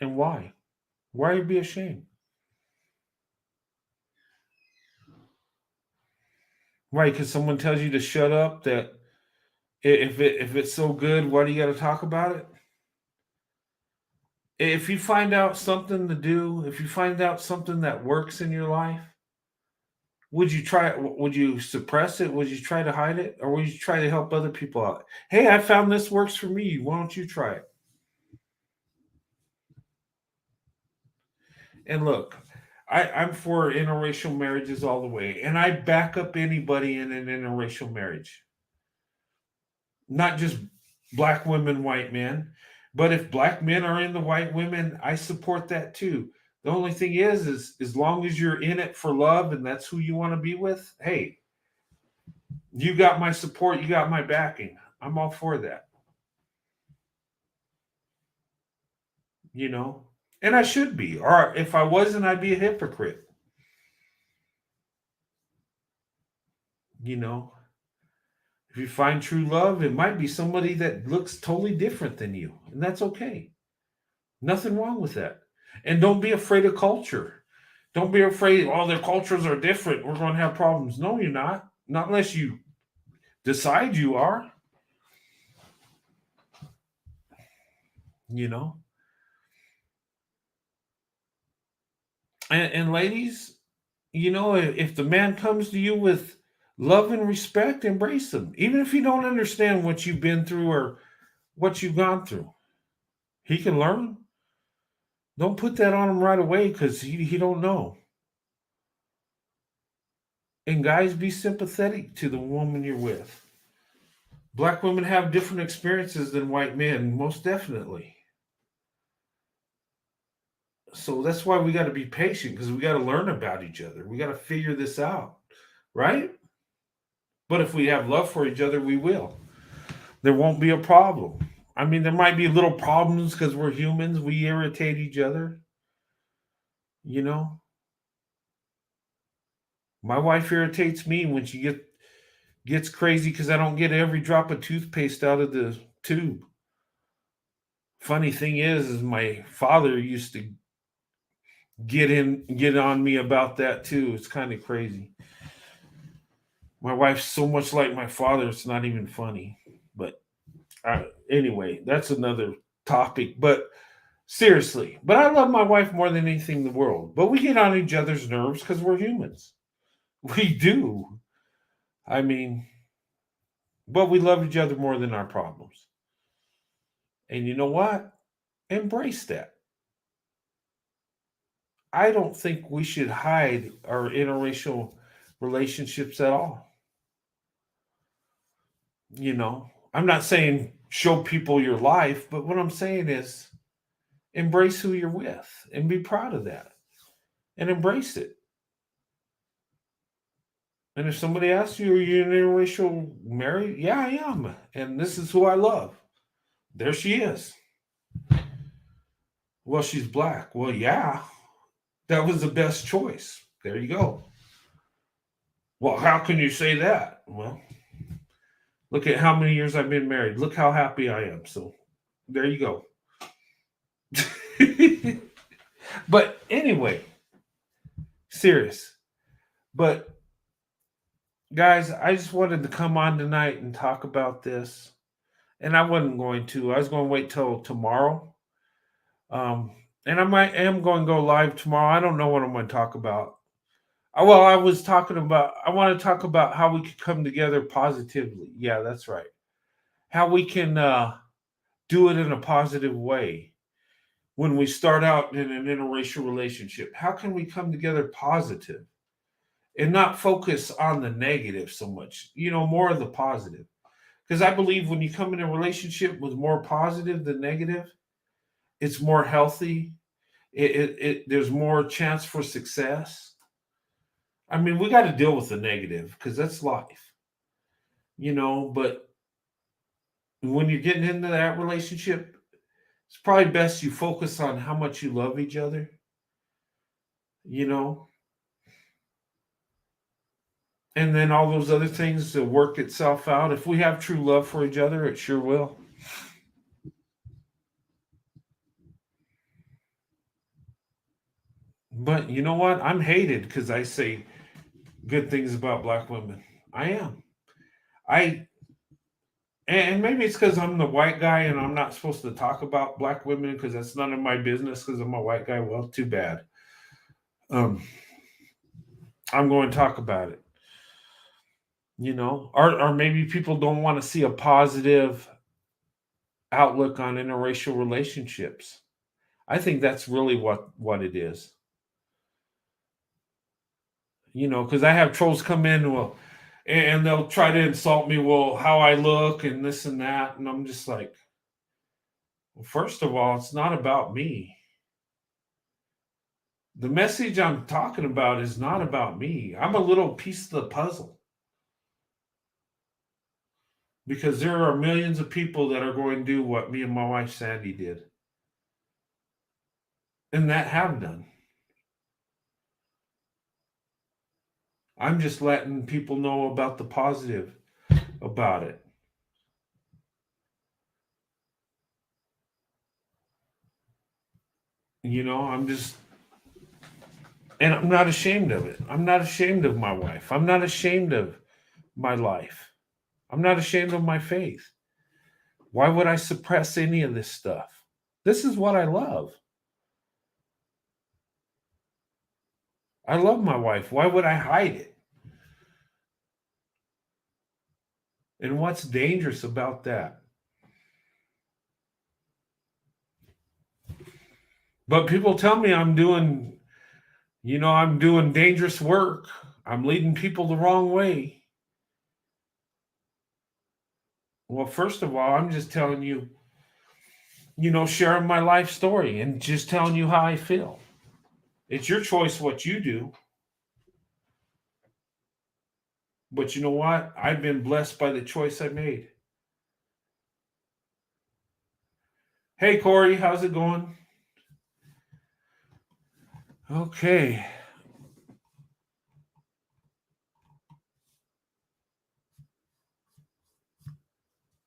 And why? Why be ashamed? Right? Because someone tells you to shut up. That if it's so good, why do you got to talk about it? If you find out something to do, if you find out something that works in your life, would you try it? Would you suppress it? Would you try to hide it, or would you try to help other people out? Hey, I found this works for me. Why don't you try it? And look, I'm for interracial marriages all the way, and I back up anybody in an interracial marriage, not just black women, white men. But if black men are in the white women, I support that too. The only thing is as long as you're in it for love and that's who you want to be with, hey, you got my support, you got my backing. I'm all for that, you know? And I should be. Or if I wasn't, I'd be a hypocrite, you know? If you find true love, it might be somebody that looks totally different than you, and that's okay. Nothing wrong with that. And don't be afraid of culture. Don't be afraid, oh, their cultures are different. We're going to have problems. No, you're not. Not unless you decide you are, you know? And ladies, if the man comes to you with love and respect, embrace him. Even if you don't understand what you've been through or what you've gone through, he can learn. Don't put that on him right away because he don't know. And guys, be sympathetic to the woman you're with. Black women have different experiences than white men, most definitely. So that's why we got to be patient because we got to learn about each other. We got to figure this out, right? But if we have love for each other, we will. There won't be a problem. I mean, there might be little problems because we're humans. We irritate each other. You know, my wife irritates me when she gets crazy because I don't get every drop of toothpaste out of the tube. Funny thing is my father used to get on me about that too. It's kind of crazy. My wife's so much like my father, it's not even funny. But anyway, that's another topic. But seriously, but I love my wife more than anything in the world. But we get on each other's nerves because we're humans. We do. I mean, but we love each other more than our problems. And you know what? Embrace that. I don't think we should hide our interracial relationships at all. I'm not saying show people your life, but what I'm saying is embrace who you're with and be proud of that and embrace it. And if somebody asks you, are you an interracial married? Yeah, I am. And this is who I love. There she is. Well, she's black. Well, yeah, that was the best choice. There you go. Well, how can you say that? Well, look at how many years I've been married. Look how happy I am. So there you go. But anyway, serious. But guys, I just wanted to come on tonight and talk about this. And I wasn't going to. I was going to wait till tomorrow. Um, and am going to go live tomorrow. I don't know what I'm going to talk about. Well, I was talking about. I want to talk about how we could come together positively. Yeah, that's right. How we can do it in a positive way when we start out in an interracial relationship. How can we come together positive and not focus on the negative so much? More of the positive. Because I believe when you come in a relationship with more positive than negative, it's more healthy. There's more chance for success. I mean, we got to deal with the negative because that's life, But when you're getting into that relationship, it's probably best you focus on how much you love each other, you know, and then all those other things will work itself out. If we have true love for each other, it sure will. But you know what? I'm hated because I say good things about black women. I am. I and maybe it's because I'm the white guy and I'm not supposed to talk about black women because that's none of my business because I'm a white guy. Well, too bad. Um, I'm going to talk about it. Or maybe people don't want to see a positive outlook on interracial relationships. I think that's really what it is. Because I have trolls come in, well, and they'll try to insult me, well, how I look and this and that, and I'm just like, well, first of all, it's not about me. The message I'm talking about is not about me. I'm a little piece of the puzzle because there are millions of people that are going to do what me and my wife Sandy did, and that have done. I'm just letting people know about the positive about it. I'm just, and I'm not ashamed of it. I'm not ashamed of my wife. I'm not ashamed of my life. I'm not ashamed of my faith. Why would I suppress any of this stuff? This is what I love. I love my wife. Why would I hide it? And what's dangerous about that? But people tell me I'm doing dangerous work. I'm leading people the wrong way. Well, first of all, I'm just telling you, sharing my life story and just telling you how I feel. It's your choice what you do. But you know what? I've been blessed by the choice I made. Hey, Corey, how's it going? Okay.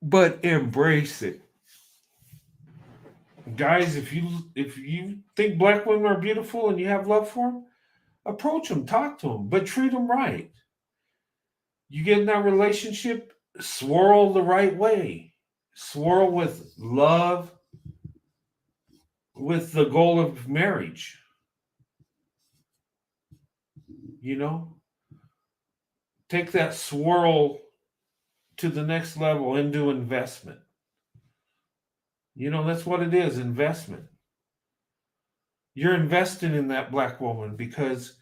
But embrace it. Guys, if you think black women are beautiful and you have love for them, approach them, talk to them, but treat them right. You get in that relationship, swirl the right way. Swirl with love, with the goal of marriage. You know, take that swirl to the next level into investment. That's what it is, investment. You're investing in that black woman because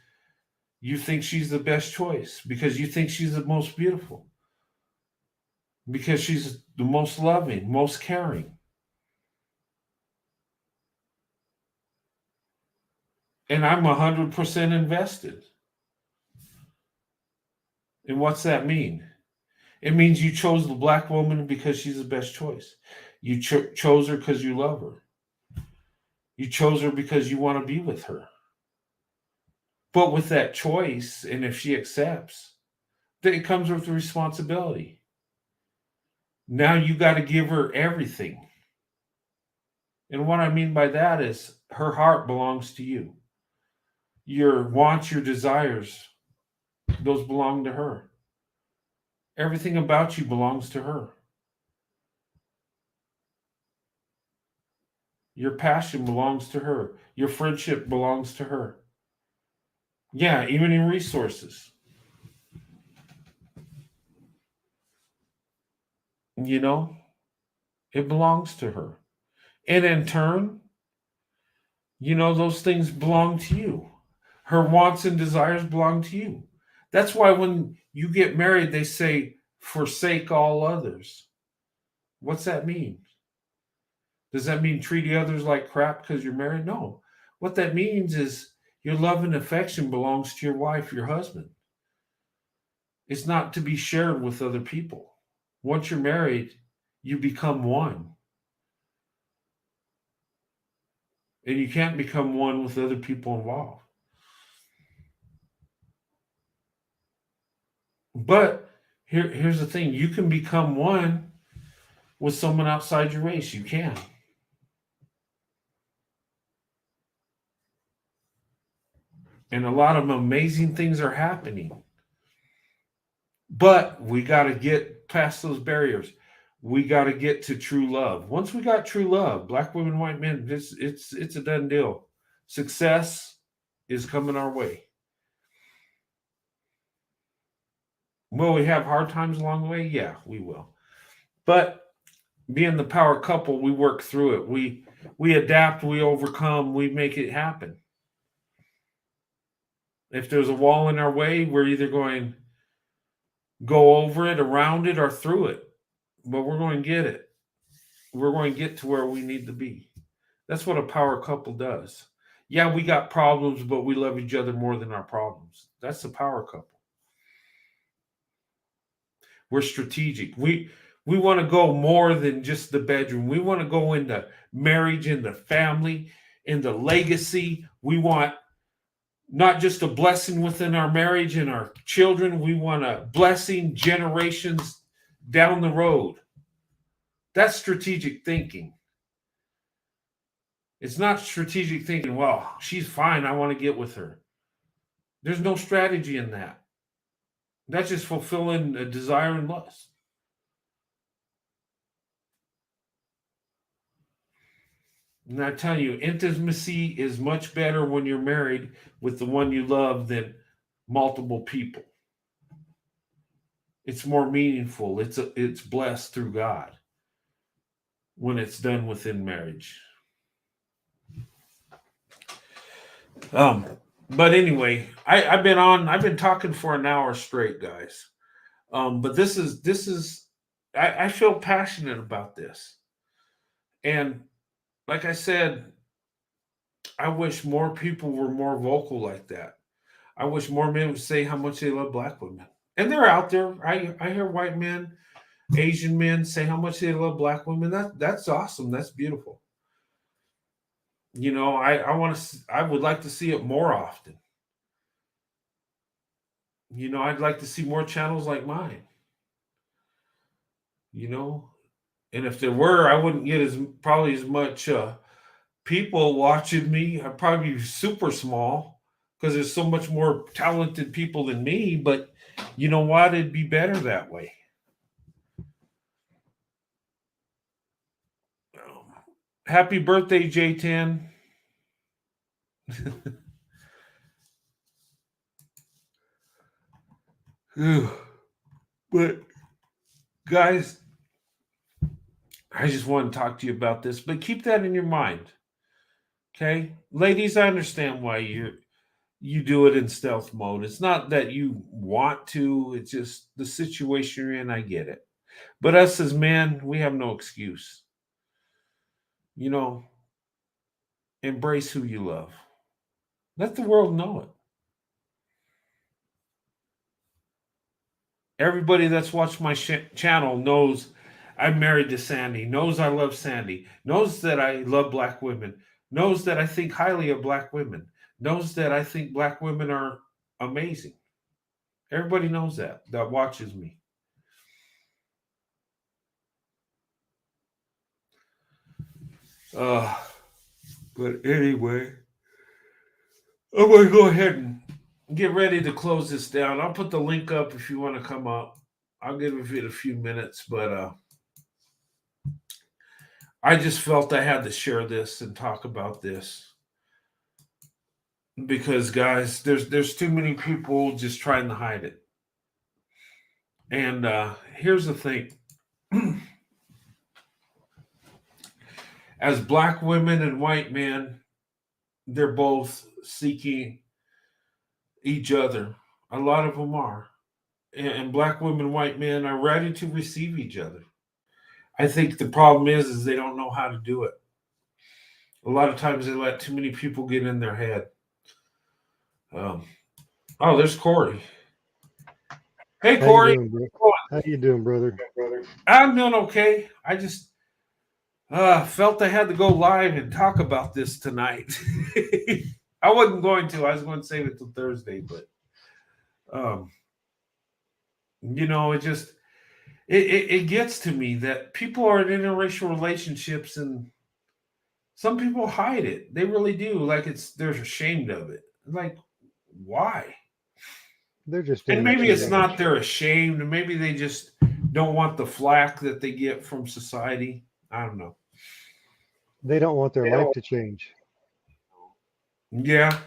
you think she's the best choice, because you think she's the most beautiful, because she's the most loving, most caring. And I'm 100% invested. And what's that mean? It means you chose the black woman because she's the best choice. You chose her because you love her. You chose her because you want to be with her. But with that choice, and if she accepts, It comes with responsibility. Now you got to give her everything. And what I mean by that is her heart belongs to you. Your wants, your desires, those belong to her. Everything about you belongs to her. Your passion belongs to her. Your friendship belongs to her. Yeah, even in resources. You know, it belongs to her. And in turn, those things belong to you. Her wants and desires belong to you. That's why when you get married, they say, forsake all others. What's that mean? Does that mean treat the others like crap because you're married? No. What that means is your love and affection belongs to your wife, your husband. It's not to be shared with other people. Once you're married, you become one. And you can't become one with other people involved. But here's the thing, you can become one with someone outside your race. You can. And a lot of amazing things are happening. But we got to get past those barriers. We got to get to true love. Once we got true love, black women, white men, it's a done deal. Success is coming our way. Will we have hard times along the way? Yeah, we will. But being the power couple, we work through it. We adapt, we overcome, we make it happen. If there's a wall in our way, we're either going to go over it, around it, or through it. But we're going to get it. We're going to get to where we need to be. That's what a power couple does. Yeah, we got problems, but we love each other more than our problems. That's the power couple. We're strategic. We want to go more than just the bedroom. We want to go into marriage, into family, into legacy. We want not just a blessing within our marriage and our children. We want a blessing generations down the road. That's strategic thinking. It's not strategic thinking, well, she's fine. I want to get with her. There's no strategy in that. That's just fulfilling a desire and lust. And I tell you, intimacy is much better when you're married with the one you love than multiple people. It's more meaningful. It's blessed through God when it's done within marriage. Um, but anyway, I've been talking for an hour straight, guys. But this is I feel passionate about this. And like I said, I wish more people were more vocal like that. I wish more men would say how much they love black women. And they're out there. I hear white men, Asian men say how much they love black women. That's awesome. That's beautiful. I would like to see it more often. I'd like to see more channels like mine. You know, and if there were, I wouldn't get as probably as much people watching me. I'd probably be super small because there's so much more talented people than me. But you know what? It'd be better that way. Happy birthday, J10. But guys, I just want to talk to you about this, but keep that in your mind. Okay? Ladies, I understand why you do it in stealth mode. It's not that you want to, it's just the situation you're in. I get it. But us as men, we have no excuse. You know, embrace who you love. Let the world know it. Everybody that's watched my channel knows I'm married to Sandy, knows I love Sandy, knows that I love black women, knows that I think highly of black women, knows that I think black women are amazing. Everybody knows that watches me. Uh, but anyway, I'm going to go ahead and get ready to close this down. I'll put the link up if you want to come up. I'll give it a few minutes, but I just felt I had to share this and talk about this because, guys, there's too many people just trying to hide it. And here's the thing: as black women and white men, they're both seeking each other. A lot of them are, and black women, and white men are ready to receive each other. I think the problem is they don't know how to do it. A lot of times they let too many people get in their head. Um, oh, there's Corey. Hey, How you Corey. doing, bro? How you doing, brother? I'm doing okay. I just felt I had to go live and talk about this tonight. I wasn't going to. I was going to save it till Thursday, but um, it just it gets to me that people are in interracial relationships and some people hide it. They really do. Like they're ashamed of it. Like, why? They're just And maybe it's immature. not they're ashamed, and maybe they just don't want the flack that they get from society. I don't know. They don't want their life to change. Yeah,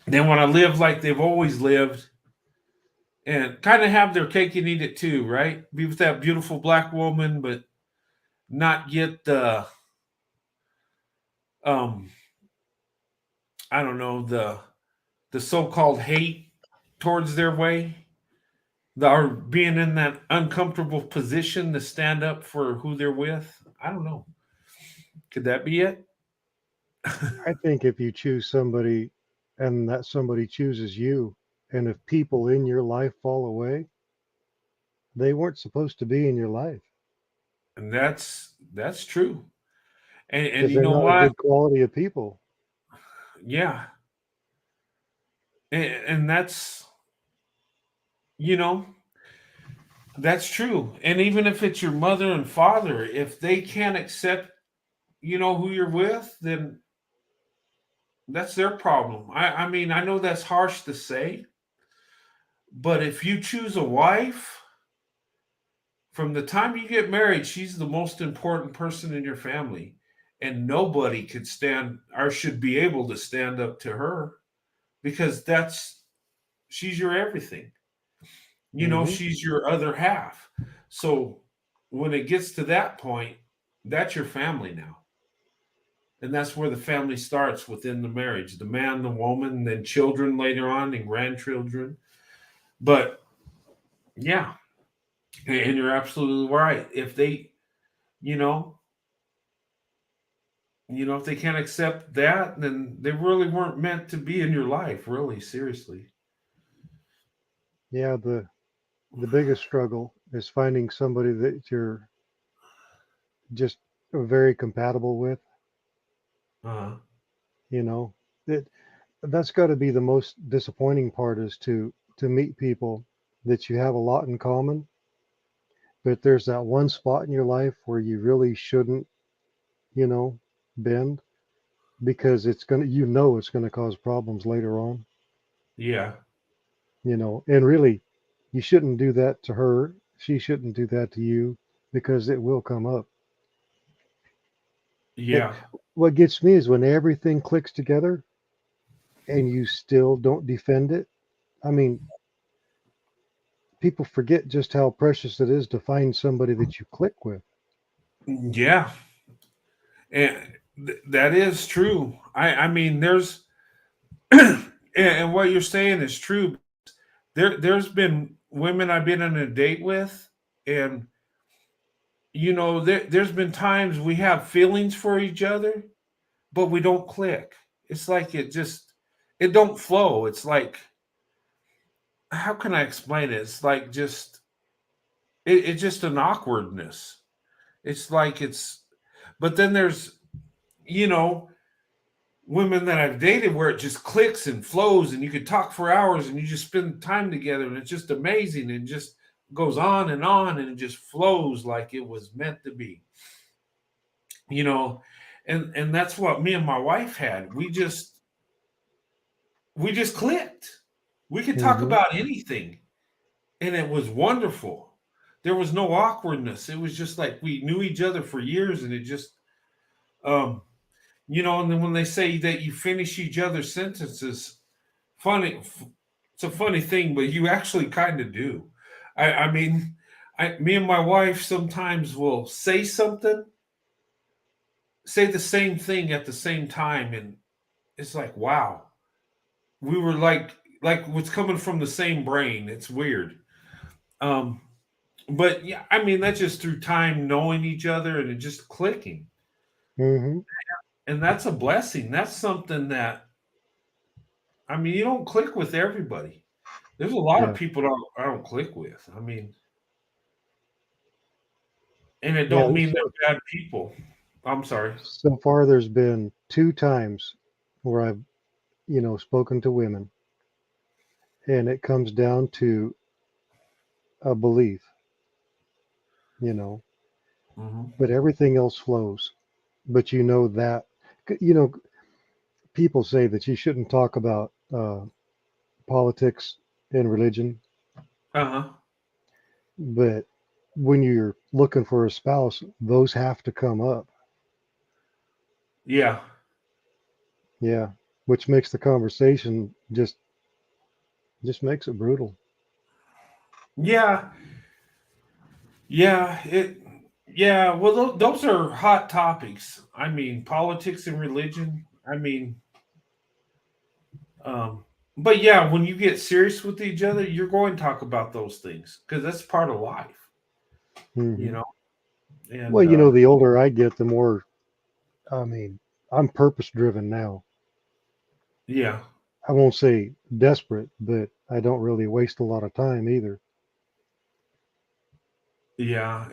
they want to live like they've always lived, and kind of have their cake and eat it too, right? Be with that beautiful black woman, but not get the um I don't know the so-called hate towards their way, or being in that uncomfortable position to stand up for who they're with. I don't know. Could that be it? I think if you choose somebody and that somebody chooses you, and if people in your life fall away, they weren't supposed to be in your life And that's true. And because you they're know not a what? good quality of people. Yeah. And you know, that's true. And even if it's your mother and father, if they can't accept, who you're with, then that's their problem. I mean, I know that's harsh to say, but if you choose a wife, from the time you get married, she's the most important person in your family. And nobody could stand or should be able to stand up to her because she's your everything. Hmm. She's your other half. So when it gets to that point, that's your family now. And that's where the family starts within the marriage, the man, the woman, then children later on and grandchildren. But yeah, and you're absolutely right. If they, you know, if they can't accept that, then they really weren't meant to be in your life, really, seriously. Yeah, the biggest struggle is finding somebody that you're just very compatible with. Uh, You know, that that's got to be the most disappointing part is to meet people that you have a lot in common, but there's that one spot in your life where you really shouldn't, you know, bend because it's gonna cause problems later on, yeah, and really you shouldn't do that to her. She shouldn't do that to you because it will come up. It, yeah, what gets me is when everything clicks together and you still don't defend it. I mean, people forget just how precious it is to find somebody that you click with. yeah. And that is true. I mean, there's, and what you're saying is true. There's been women I've been on a date with, and there's been times we have feelings for each other, but we don't click. It's like it don't flow. It's like, how can I explain it? It's like it's just an awkwardness. It's like but then there's, you know, women that I've dated where it just clicks and flows and you could talk for hours and you just spend time together and it's just amazing and just goes on and it just flows like it was meant to be, you know. And that's what me and my wife had. We just clicked. We could talk Hmm. about anything and it was wonderful. There was no awkwardness. It was just like we knew each other for years and it just um and then when they say that you finish each other's sentences, funny it's a funny thing, but you actually kind of do. I mean, me and my wife sometimes will say the same thing at the same time, and it's like, wow, we were like what's coming from the same brain. It's weird. Um, but yeah, I mean that's just through time knowing each other and it just clicking, Hmm. and that's a blessing. That's something that I mean you don't click with everybody. There's a lot of Yeah. people I don't click with. I mean, and it Yeah. don't mean they're bad people. I'm sorry. So far, there's been two times where I've, spoken to women, and it comes down to a belief, you know, Hmm. but everything else flows. But you know that, you know, people say that you shouldn't talk about politics and religion, Uh huh. but when you're looking for a spouse, those have to come up. Yeah. Yeah, which makes the conversation just makes it brutal. Yeah. Yeah. It. Yeah. Well, those are hot topics. I mean, politics and religion. I mean, um, but yeah, when you get serious with each other, you're going to talk about those things because that's part of life, you Hmm. know. Well, And the older I get, the more, I mean, I'm purpose driven now. yeah, I won't say desperate, but I don't really waste a lot of time either. yeah,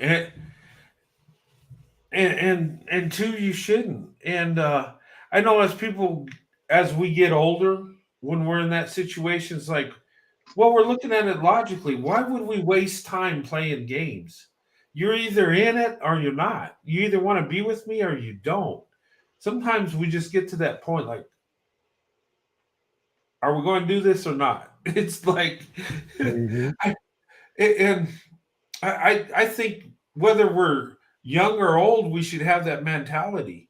and two, you shouldn't. And I know as we get older, when we're in that situation, it's like, well, we're looking at it logically. Why would we waste time playing games? You're either in it or you're not. You either want to be with me or you don't. Sometimes we just get to that point, like, are we going to do this or not? It's like, Hmm. I, and I think whether we're young or old, we should have that mentality.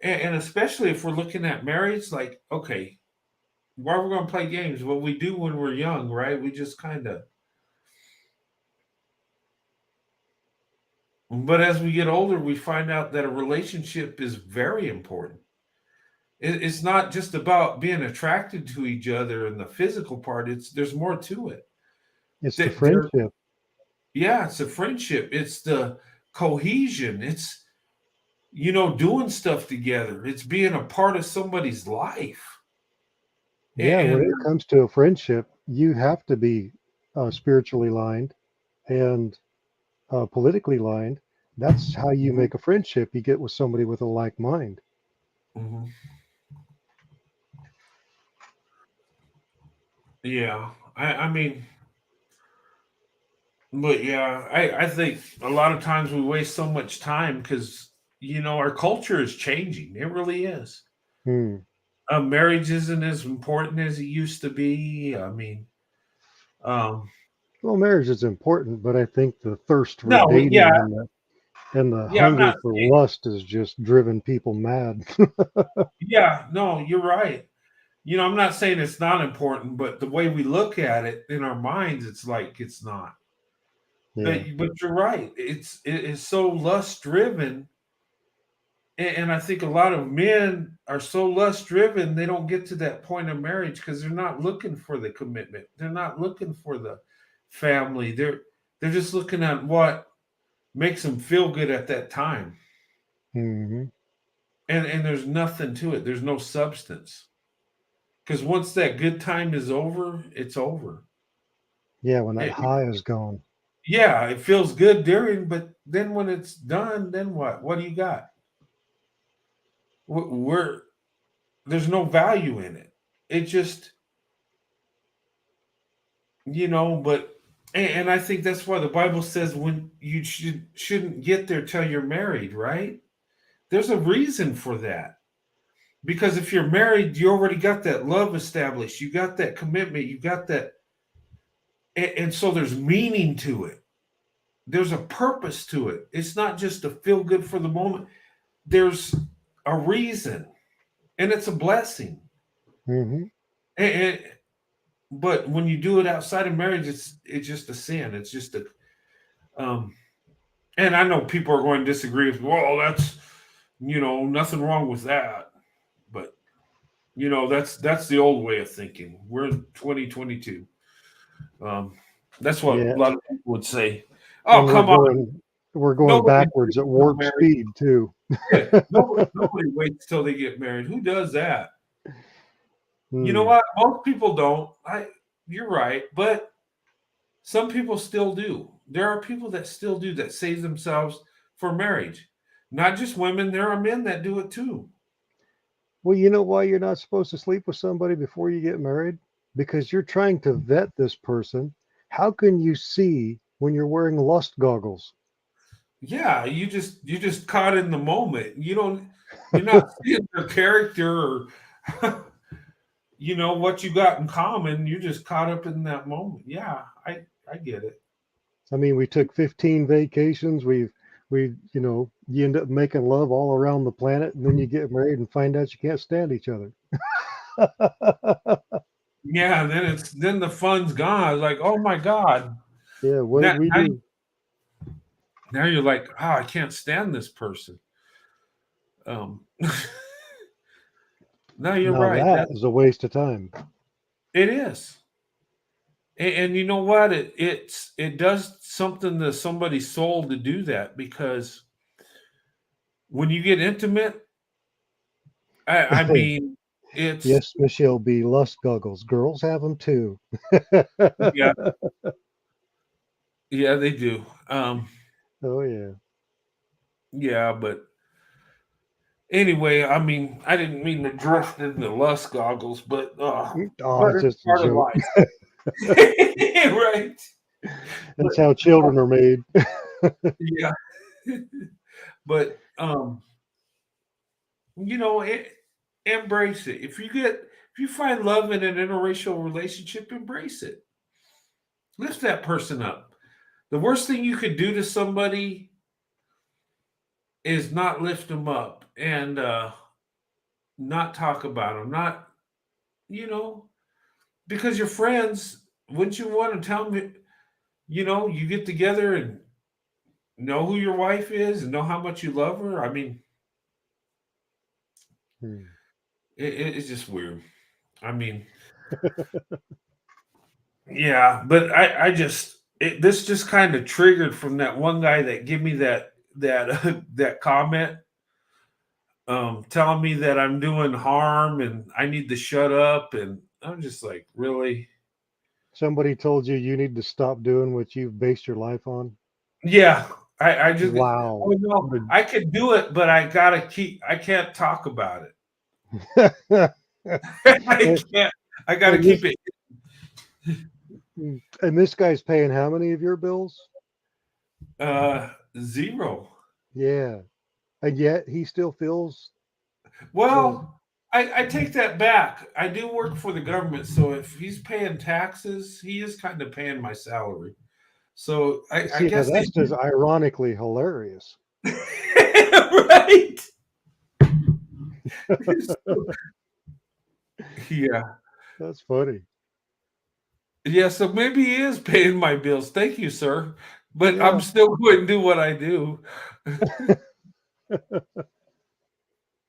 And especially if we're looking at marriage, like, okay, why are we going to play games? What we do when we're young, right? We just kind of, but as we get older, we find out that a relationship is very important. It's not just about being attracted to each other and the physical part. There's more to it. It's the There, friendship. yeah, it's a friendship. It's the cohesion. It's doing stuff together. It's being a part of somebody's life. Yeah, when And it comes to a friendship, you have to be spiritually lined and politically lined. That's how you Mhm, make a friendship. You get with somebody with a like mind. mhm. Yeah, I mean, but yeah, I think a lot of times we waste so much time because our culture is changing. It really is. Hmm. Marriage isn't as important as it used to be. I mean, um, Well, marriage is important, but I think the thirst for no, dating yeah, and the yeah. I'm hunger not for saying, lust has just driven people mad. yeah, no, you're right. I'm not saying it's not important, but the way we look at it in our minds, it's like it's not. Yeah. But you're right. It is so lust driven, and I think a lot of men are so lust driven they don't get to that point of marriage because they're not looking for the commitment. They're not looking for the family. They're just looking at what makes them feel good at that time, Hmm. and there's nothing to it. There's no substance because once that good time is over, it's over. Yeah, when that It, high is gone. yeah, it feels good during, but then when it's done, then what? What do you got? Where there's no value in it. It just, but and I think that's why the Bible says when you shouldn't get there till you're married, right? There's a reason for that. Because if you're married, you already got that love established. You got that commitment. You got that, and so there's meaning to it. There's a purpose to it. It's not just to feel good for the moment. There's a reason, and it's a blessing. Hmm. And, but when you do it outside of marriage, it's just a sin. It's just a um. And I know people are going to disagree with, well, that's nothing wrong with that, but that's the old way of thinking. We're in 2022. Um, that's what Yeah, a lot of people would say. Oh, and we're come on, going we're going nobody backwards waits at till warp married. speed too. Yeah, nobody waits till they get married. Who does that? You know Hmm. what? Most people don't. You're right, but some people still do. There are people that still do that save themselves for marriage. Not just women. There are men that do it too. Well, you know why you're not supposed to sleep with somebody before you get married? Because you're trying to vet this person. How can you see when you're wearing lust goggles? Yeah, you just caught in the moment. You're not seeing their character or what you got in common. You're just caught up in that moment. Yeah, I get it. I mean, we took 15 vacations. You end up making love all around the planet, and then you get married and find out you can't stand each other. Yeah, and then the fun's gone. I was like, oh my god. Yeah, what did Now we now, do? now you're like, oh, I can't stand this person. Um, no, you're Now right. that That is a waste of time. it is. And you know what? It does something to somebody's soul to do that because when you get intimate, I mean, it's Yes, Michelle B. Lust goggles. Girls have them too. yeah, yeah, they do. Oh yeah. Yeah, but anyway, I mean, I didn't mean to drift into lust goggles, Oh, but it's it's just a part of joke. life, right? But That's how children are made. yeah, but you know, embrace it. If you find love in an interracial relationship, embrace it. Lift that person up. The worst thing you could do to somebody is not lift them up and not talk about them. Not you know because you're friends. Wouldn't you want to tell me? You get together and know who your wife is and know how much you love her. I mean, Hmm. it's just weird. I mean, yeah, but this just kind of triggered from that one guy that gave me that that comment, telling me that I'm doing harm and I need to shut up, and I'm just like, really? Somebody told you you need to stop doing what you've based your life on. Yeah, I just Wow. oh no, What I could do it, but I can't talk about it. a- I can't. I got to and keep this it. and this guy's paying how many of your bills? Zero. Yeah. And yet he still feels the Well, I take that back. I do work for the government, so if he's paying taxes, he is kind of paying my salary. So I see now guess they that's just ironically hilarious. right. Yeah. That's funny. Yeah, so maybe he is paying my bills. Thank you, sir. But I'm Yeah. still going to do what I do.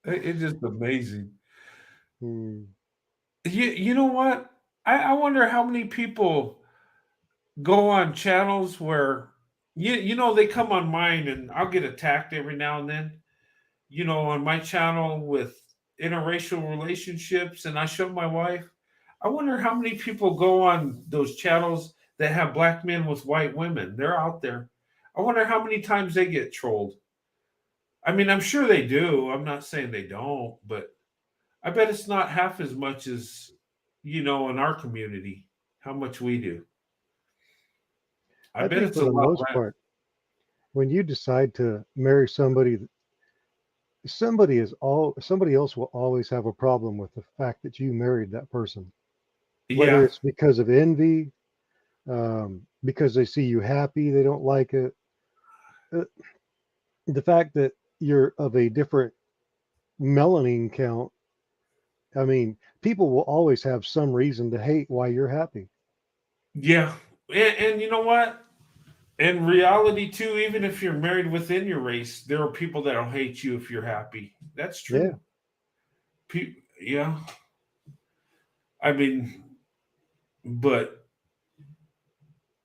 It's just amazing. Hmm. You know what? I wonder how many people go on channels where they come on mine and I'll get attacked every now and then. On my channel with interracial relationships, and I show my wife. I wonder how many people go on those channels that have black men with white women. They're out there. I wonder how many times they get trolled. I mean, I'm sure they do. I'm not saying they don't, but I bet it's not half as much as, in our community, how much we do. I I bet think it's for a the lot most less. part, when you decide to marry somebody, somebody else will always have a problem with the fact that you married that person. Whether Yeah. it's because of envy, because they see you happy, they don't like it. Uh, the fact that you're of a different melanin count, I mean, people will always have some reason to hate why you're happy. Yeah. And you know what? In reality, too, even if you're married within your race, there are people that'll hate you if you're happy. That's Yeah. true. Yeah. I mean, but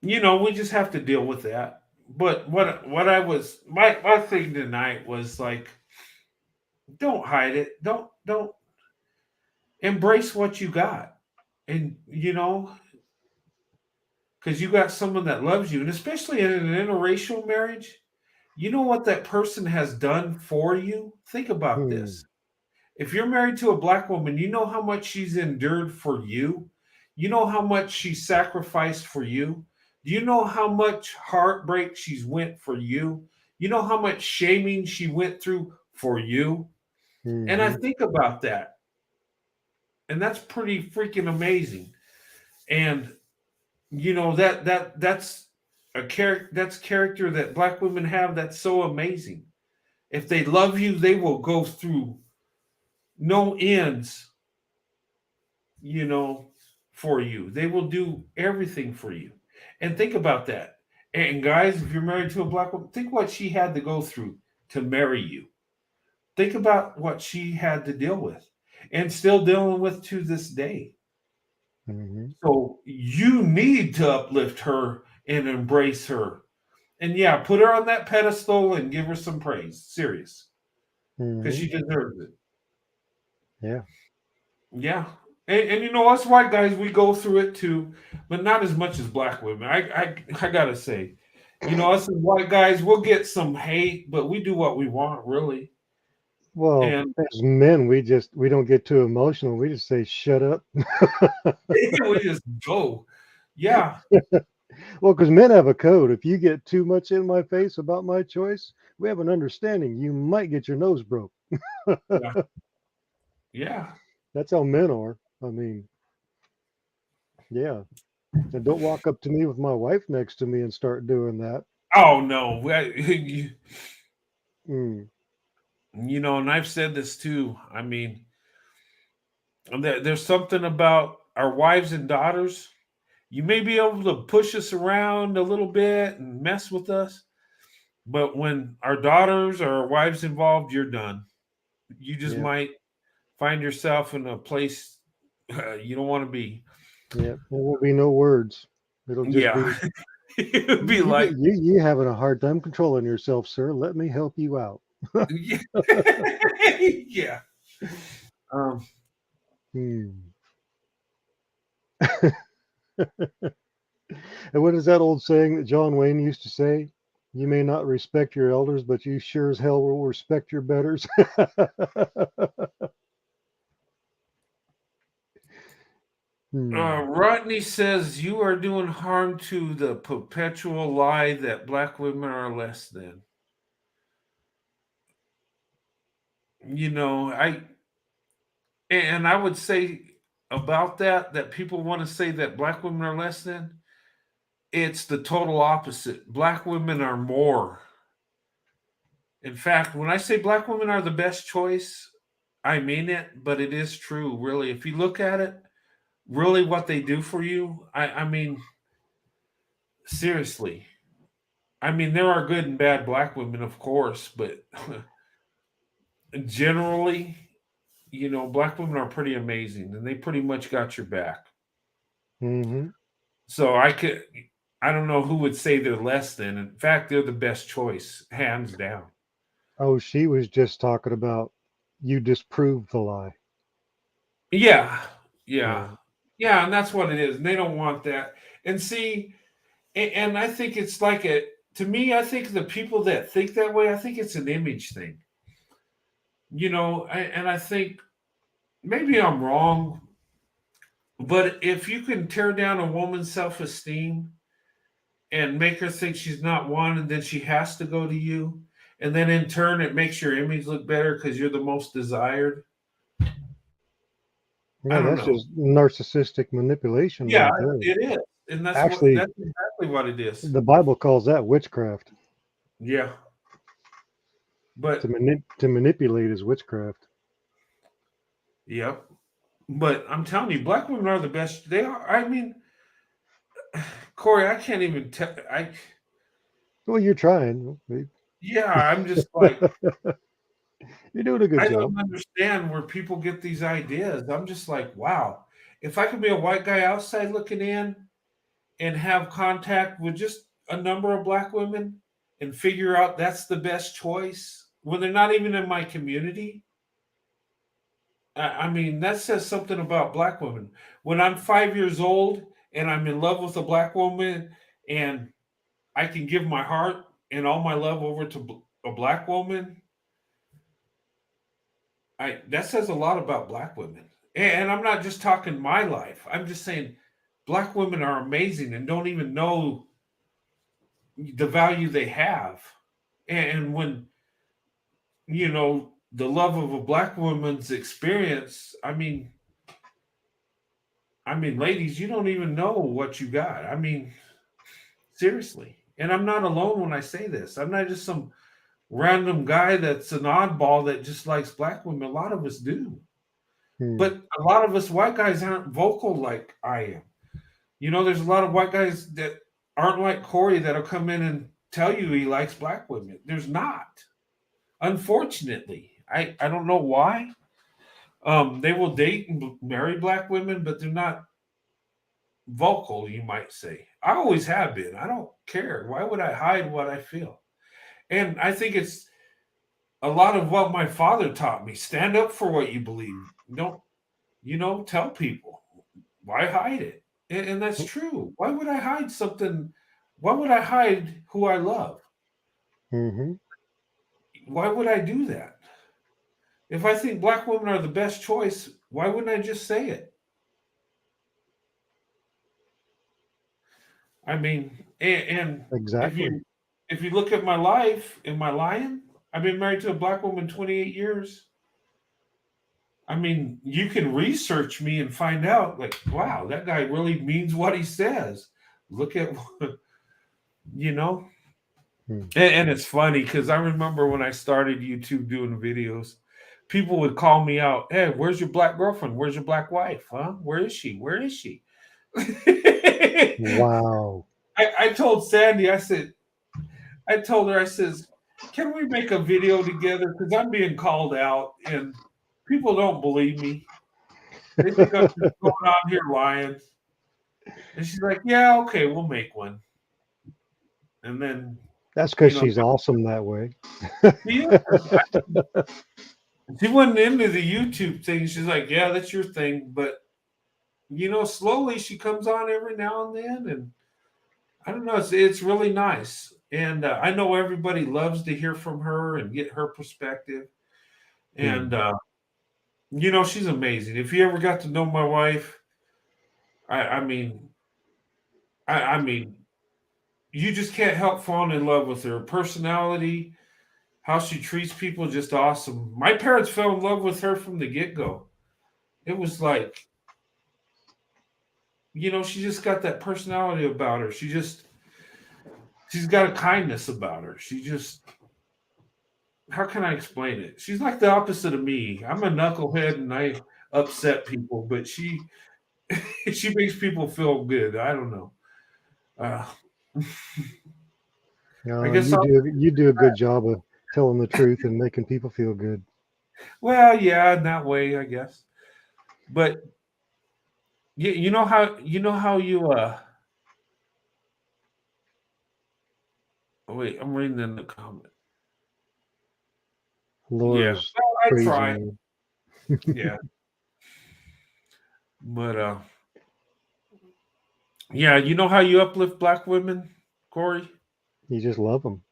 we just have to deal with that. But what I was my thing tonight was like, don't hide it. Don't embrace what you got. And because you got someone that loves you, and especially in an interracial marriage, you know what that person has done for you? Think about Hmm. this. If you're married to a black woman, you know how much she's endured for you. You know how much she sacrificed for you. Do you know how much heartbreak she's went for you? You know how much shaming she went through for you? And I Hmm. think about that, and that's pretty freaking amazing. And that's a character that's character that black women have that's so amazing. If they love you, they will go through no ends, you know, for you. They will do everything for you. And think about that. And guys, if you're married to a black woman, think what she had to go through to marry you. Think about what she had to deal with and still dealing with to this day. Hmm. So you need to uplift her and embrace her. And yeah, put her on that pedestal and give her some praise. Serious. Because Hmm. she deserves it. Yeah. Yeah. And us white guys, we go through it too, but not as much as black women. I gotta say, us as white guys, we'll get some hate, but we do what we want, really. Well, And as men, we don't get too emotional. We just say shut up. we just go. Yeah, Well, because men have a code. If you get too much in my face about my choice, we have an understanding. You might get your nose broke. yeah, yeah. That's how men are. I mean, yeah. And don't walk up to me with my wife next to me and start doing that. Oh no. Mm, And I've said this too. I mean, there's something about our wives and daughters. You may be able to push us around a little bit and mess with us, but when our daughters or our wives involved, you're done. You just yeah, might find yourself in a place you don't want to be. yeah. There won't be no words. It'll just Yeah, be it'd be like, you having a hard time controlling yourself, sir. Let me help you out. yeah, yeah. Um, Hmm. And what is that old saying that John Wayne used to say? You may not respect your elders, but you sure as hell will respect your betters. Hmm. Rodney says you are doing harm to the perpetual lie that black women are less than. I and I would say about that people want to say that black women are less than. It's the total opposite. Black women are more. In fact, when I say black women are the best choice, I mean it, but it is true, really. If you look at it, really what they do for you, I mean, seriously. I mean, there are good and bad black women, of course, but generally, black women are pretty amazing and they pretty much got your back. Hmm. So I don't know who would say they're less than. In fact, they're the best choice, hands down. Oh, she was just talking about you disproved the lie. Yeah, yeah, Yeah. yeah, and that's what it is. And they don't want that. And see, and I think it's like to me, I think the people that think that way, I think it's an image thing. And I think maybe I'm wrong, but if you can tear down a woman's self-esteem and make her think she's not wanted, then she has to go to you. And then in turn, it makes your image look better because you're the most desired. I Yeah, don't that's know. just narcissistic manipulation Yeah, right there. it is, and Actually, that's exactly what it is. the Bible calls that witchcraft. Yeah, but To manipulate is witchcraft. yeah, but I'm telling you, black women are the best. They are. I mean, Corey, I can't even tell. Well, you're trying. Yeah, I'm just like, You're doing a good I job. don't understand where people get these ideas. I'm just like, wow, if I could be a white guy outside looking in and have contact with just a number of black women and figure out that's the best choice when they're not even in my community. I mean, that says something about black women. When I'm 5 years old and I'm in love with a black woman and I can give my heart and all my love over to a black woman, I that says a lot about black women. And I'm not just talking my life. I'm just saying black women are amazing and don't even know the value they have. And when the love of a black woman's experience, I mean, ladies, you don't even know what you got. I mean, seriously. And I'm not alone when I say this. I'm not just some random guy that's an oddball that just likes black women. A lot of us do. Hmm. But a lot of us white guys aren't vocal like I am. There's a lot of white guys that aren't like Corey that'll come in and tell you he likes black women. There's not. Unfortunately. I don't know why. They will date and marry black women, but they're not vocal, you might say. I always have been. I don't care. Why would I hide what I feel? And I think it's a lot of what my father taught me. Stand up for what you believe. Don't, tell people. Why hide it? And that's true. Why would I hide something? Why would I hide who I love? Mm-hmm. Why would I do that? If I think black women are the best choice, why wouldn't I just say it? I mean, and if Exactly. you if you look at my life, am I lying? I've been married to a black woman 28 years. I mean, you can research me and find out, like, wow, that guy really means what he says. Look at, you know, Hmm. and it's funny because I remember when I started YouTube doing videos, people would call me out, "Hey, where's your black girlfriend? Where's your black wife? Huh? Where is she? Where is she?" Wow. I told Sandy, I told her, I says, can we make a video together? Because I'm being called out and people don't believe me. They think I'm just going on here lying. And she's like, yeah, okay, we'll make one. And then, That's because you know, she's awesome that way. she is. She wasn't into the YouTube thing. She's like, yeah, that's your thing. But, slowly she comes on every now and then. And I don't know, it's really nice. And I know everybody loves to hear from her and get her perspective. Hmm. And, she's amazing. If you ever got to know my wife, I mean, I mean, you just can't help falling in love with her personality, how she treats people, just awesome. My parents fell in love with her from the get go. It was like, she just got that personality about her. She's got a kindness about her. She just, how can I explain it? She's like the opposite of me. I'm a knucklehead and I upset people, but she she makes people feel good. I don't know. Uh, I guess I'll. You do a good job of telling the truth and making people feel good. Well, yeah, in that way, I guess. But you know how you oh, wait, I'm reading in the comment. Yeah, Laura's well, I try. praising Yeah, but yeah, you know how you uplift black women, Corey, you. You just love them.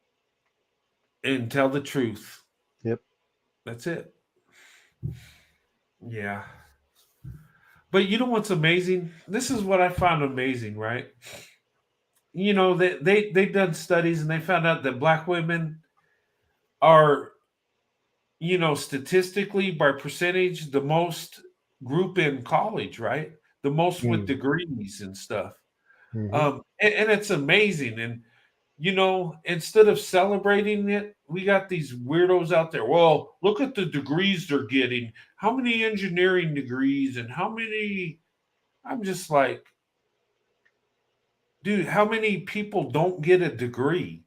and tell the truth. Yep. That's it. Yeah. But you know what's amazing? This is what I found amazing, right? You know, they've done studies and they found out that black women are, you know, statistically by percentage, the most group in college, right? The most with Mm. degrees and stuff. Hmm. And it's amazing. And you know, instead of celebrating it, we got these weirdos out there. Well, look at the degrees they're getting. How many engineering degrees and how many? I'm just like, dude, how many people don't get a degree?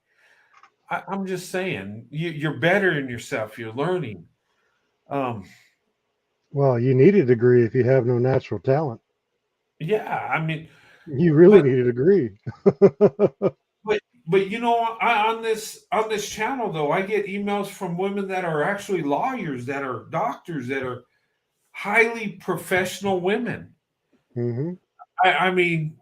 I'm just saying, you're bettering yourself. You're learning. Um, Well, you need a degree if you have no natural talent. yeah, I mean, You really but need a degree. but but you know, on this channel though, I get emails from women that are actually lawyers, that are doctors, that are highly professional women. Hmm. I mean,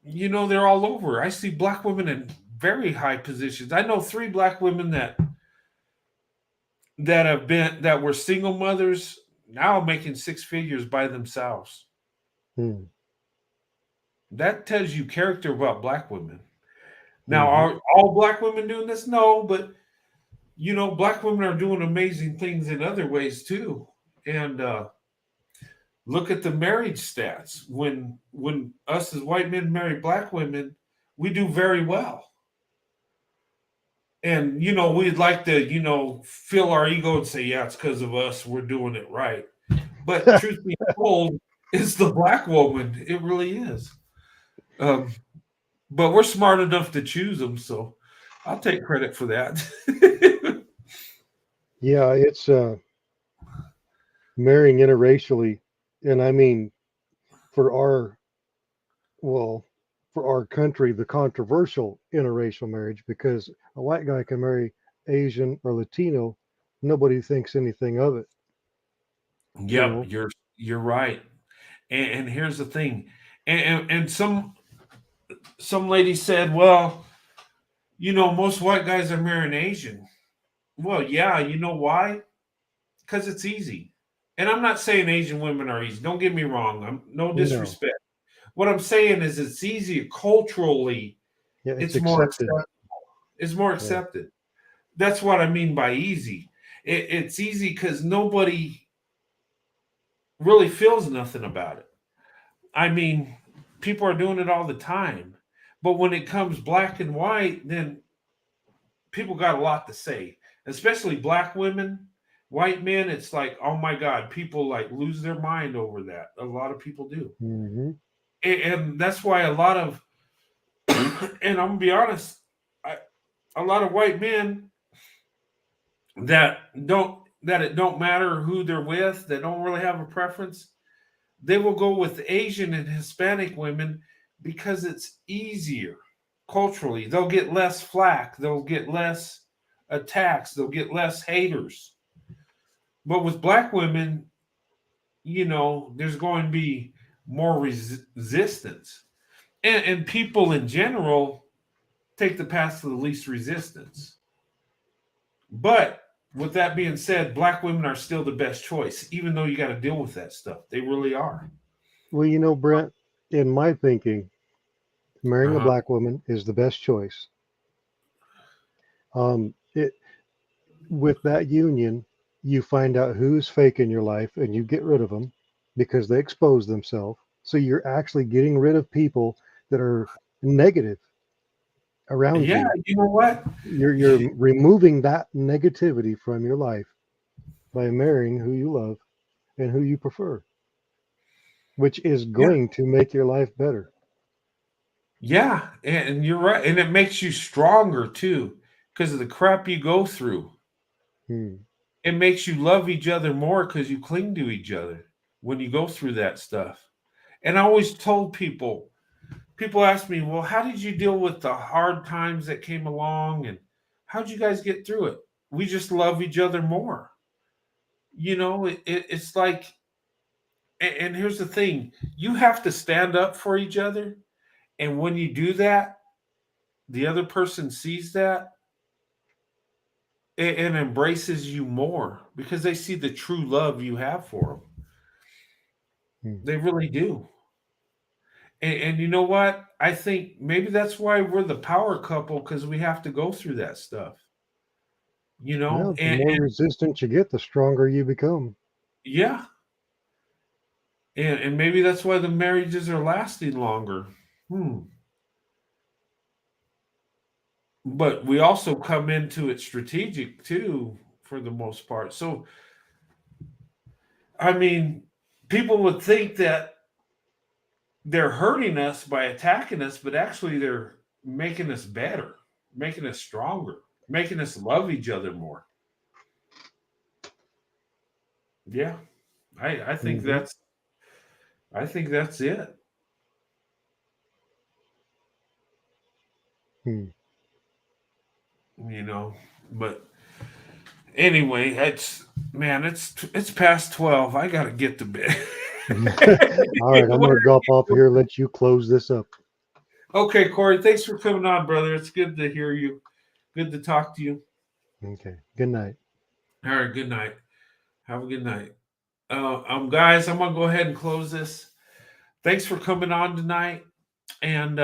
you know, they're all over. I see black women in very high positions. I know three black women that were single mothers, now making six figures by themselves. Hmm. That tells you character about black women. Now, Hmm. are all black women doing this? No, but you know, black women are doing amazing things in other ways too. And look at the marriage stats. When us as white men marry black women, we do very well. And you know, we'd like to, you know, fill our ego and say, yeah, it's because of us, we're doing it right. But truth be told, it's the black woman. It really is. Um, but we're smart enough to choose them, so I'll take credit for that. Yeah, it's marrying interracially, and I mean for our well, for our country, the controversial interracial marriage, because a white guy can marry Asian or Latino, nobody thinks anything of it, you Yep, know. you're right. And here's the thing, and some lady said, well, you know, most white guys are marrying Asian. Well, yeah, you know why? Because it's easy. And I'm not saying Asian women are easy. Don't get me wrong. I'm no No, disrespect. What I'm saying is it's easier culturally. yeah, it's It's more accepted. accepted. It's more Yeah. accepted. That's what I mean by easy. It's easy because nobody really feels nothing about it. I mean, people are doing it all the time. But when it comes black and white, then people got a lot to say, especially black women. White men, it's like, oh my God, people like lose their mind over that. A lot of people do. Hmm. And that's why a lot of, and I'm gonna be honest, I, a lot of white men that it don't matter who they're with, that don't really have a preference, they will go with Asian and Hispanic women because it's easier culturally. They'll get less flack, they'll get less attacks, they'll get less haters. But with black women, you know, there's going to be more resistance. And people in general take the path of the least resistance. But with that being said, black women are still the best choice, even though you got to deal with that stuff. They really are. Well, you know, Brent, in my thinking, marrying a Uh-huh. black woman is the best choice. It with that union, you find out who's fake in your life and you get rid of them because they expose themselves. So you're actually getting rid of people that are negative around Yeah, you. you know what? You're removing that negativity from your life by marrying who you love and who you prefer, which is Yeah, going to make your life better. yeah, and you're right, and it makes you stronger too, because of the crap you go through. Hmm. It makes you love each other more because you cling to each other when you go through that stuff. And I always told people, people ask me, well, how did you deal with the hard times that came along, and how'd you guys get through it? We just love each other more. You know, it's like, and here's the thing: you have to stand up for each other, and when you do that, the other person sees that, and embraces you more because they see the true love you have for them. Hmm. They really do. And you know what? I think maybe that's why we're the power couple because we have to go through that stuff, you know? Well, the more And resistant you get, the stronger you become. yeah, and maybe that's why the marriages are lasting longer. Hmm. But we also come into it strategic too, for the most part. So, I mean, people would think that they're hurting us by attacking us, but actually they're making us better, making us stronger, making us love each other more. Yeah, I think Hmm. that's it. Hmm. You know, but anyway, it's man, it's past 12. I gotta get to bed. All right, I'm What going to drop off are here, let you close this up. Okay, Corey, thanks for coming on, brother. It's good to hear you. Good to talk to you. Okay, good night. All right, good night. Have a good night. Guys, I'm gonna go ahead and close this. Thanks for coming on tonight. And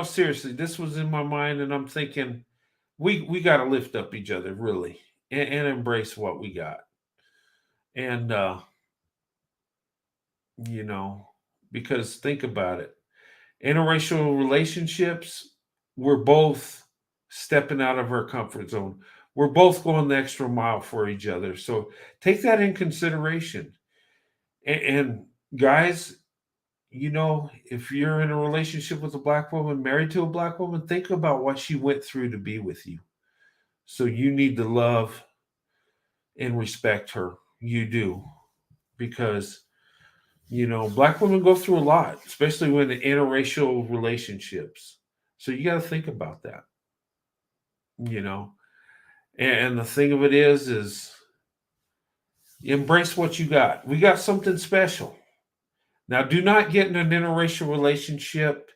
seriously, this was in my mind, and I'm thinking we got to lift up each other really, and embrace what we got. And you know, because think about it, interracial relationships, we're both stepping out of our comfort zone. We're both going the extra mile for each other. So take that in consideration. And guys, if you're in a relationship with a black woman, married to a black woman, think about what she went through to be with you. So you need to love and respect her. You do. Because, black women go through a lot, especially when in interracial relationships. So you got to think about that, you know. And the thing of it is embrace what you got. We got something special. Now, do not get in an interracial relationship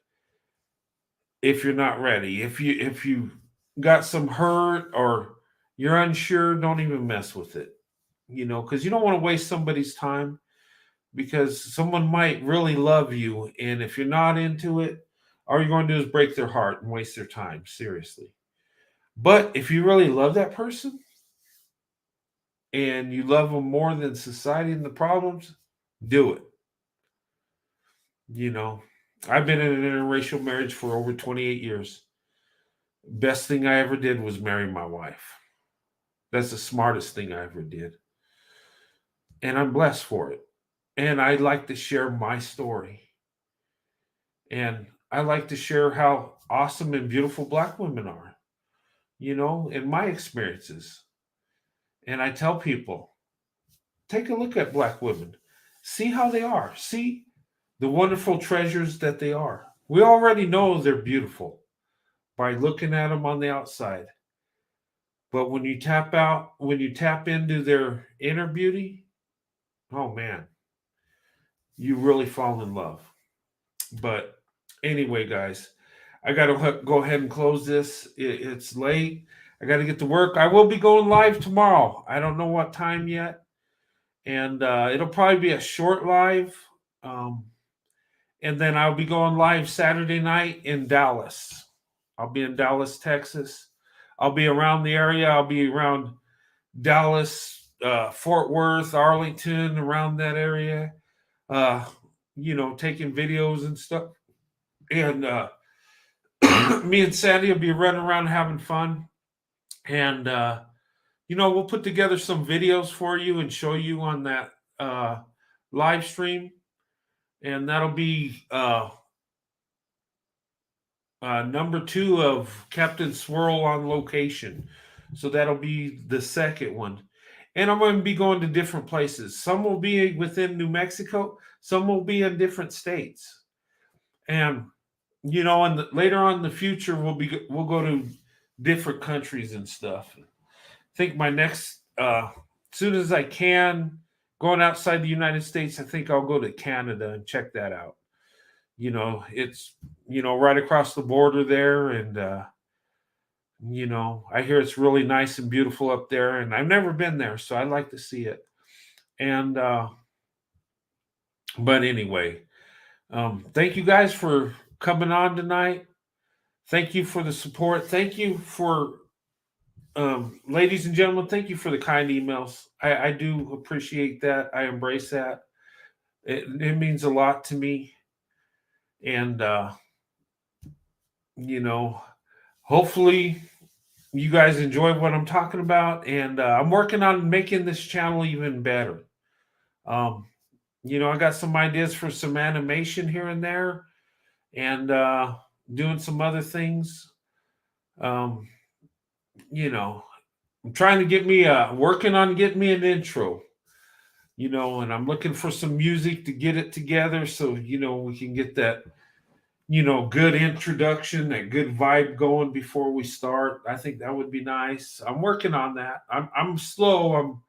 if you're not ready. If you got some hurt or you're unsure, don't even mess with it. Because you don't want to waste somebody's time because someone might really love you, and if you're not into it, all you're going to do is break their heart and waste their time. Seriously. But if you really love that person and you love them more than society and the problems, do it. You know, I've been in an interracial marriage for over 28 years. Best thing I ever did was marry my wife. That's the smartest thing I ever did. And I'm blessed for it. And I like to share my story. And I like to share how awesome and beautiful black women are, in my experiences. And I tell people, take a look at black women, see how they are, see the wonderful treasures that they are. We already know they're beautiful by looking at them on the outside. But when you tap into their inner beauty, oh man, you really fall in love. But anyway, guys, I got to go ahead and close this. It's late. I got to get to work. I will be going live tomorrow. I don't know what time yet. And it'll probably be a short live. Um, and then I'll be going live Saturday night in Dallas. I'll be in Dallas, Texas. I'll be around the area. I'll be around Dallas, Fort Worth, Arlington, around that area. Uh, taking videos and stuff. And me and Sandy will be running around having fun. And we'll put together some videos for you and show you on that uh, live stream. And that'll be number 2 of Captain Swirl on location. So that'll be the second one. And I'm going to be going to different places. Some will be within New Mexico, some will be in different states. And and later on in the future, we'll go to different countries and stuff. I think my next, as soon as I can, going outside the United States, I think I'll go to Canada and check that out. It's right across the border there, and You know, I hear it's really nice and beautiful up there, and I've never been there, so I'd like to see it. And but anyway, thank you guys for coming on tonight. Thank you for the support. Thank you for, ladies and gentlemen, thank you for the kind emails. I do appreciate that. I embrace that. It means a lot to me. And, you know, hopefully you guys enjoy what I'm talking about. And I'm working on making this channel even better. Um, I got some ideas for some animation here and there, and doing some other things. Um, you know, I'm trying to get me working on getting me an intro, and I'm looking for some music to get it together so, we can get that, good introduction, that good vibe going before we start. I think that would be nice. I'm working on that. I'm slow.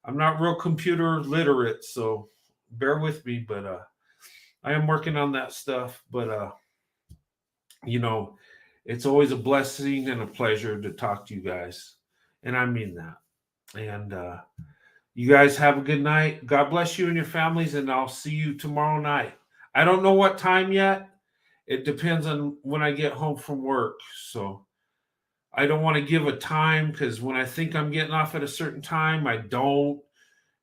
I'm not real computer literate, so bear with me, but I am working on that stuff. But you know, it's always a blessing and a pleasure to talk to you guys. And I mean that. And you guys have a good night. God bless you and your families, and I'll see you tomorrow night. I don't know what time yet. It depends on when I get home from work. So I don't want to give a time because when I think I'm getting off at a certain time, I don't.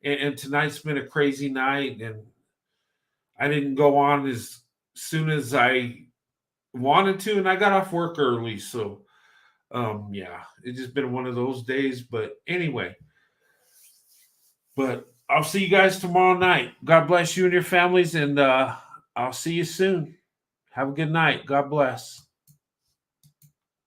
And tonight's been a crazy night, and I didn't go on as soon as I wanted to, and I got off work early. So yeah, it's just been one of those days. But anyway, but I'll see you guys tomorrow night. God bless you and your families, and I'll see you soon. Have a good night. God bless.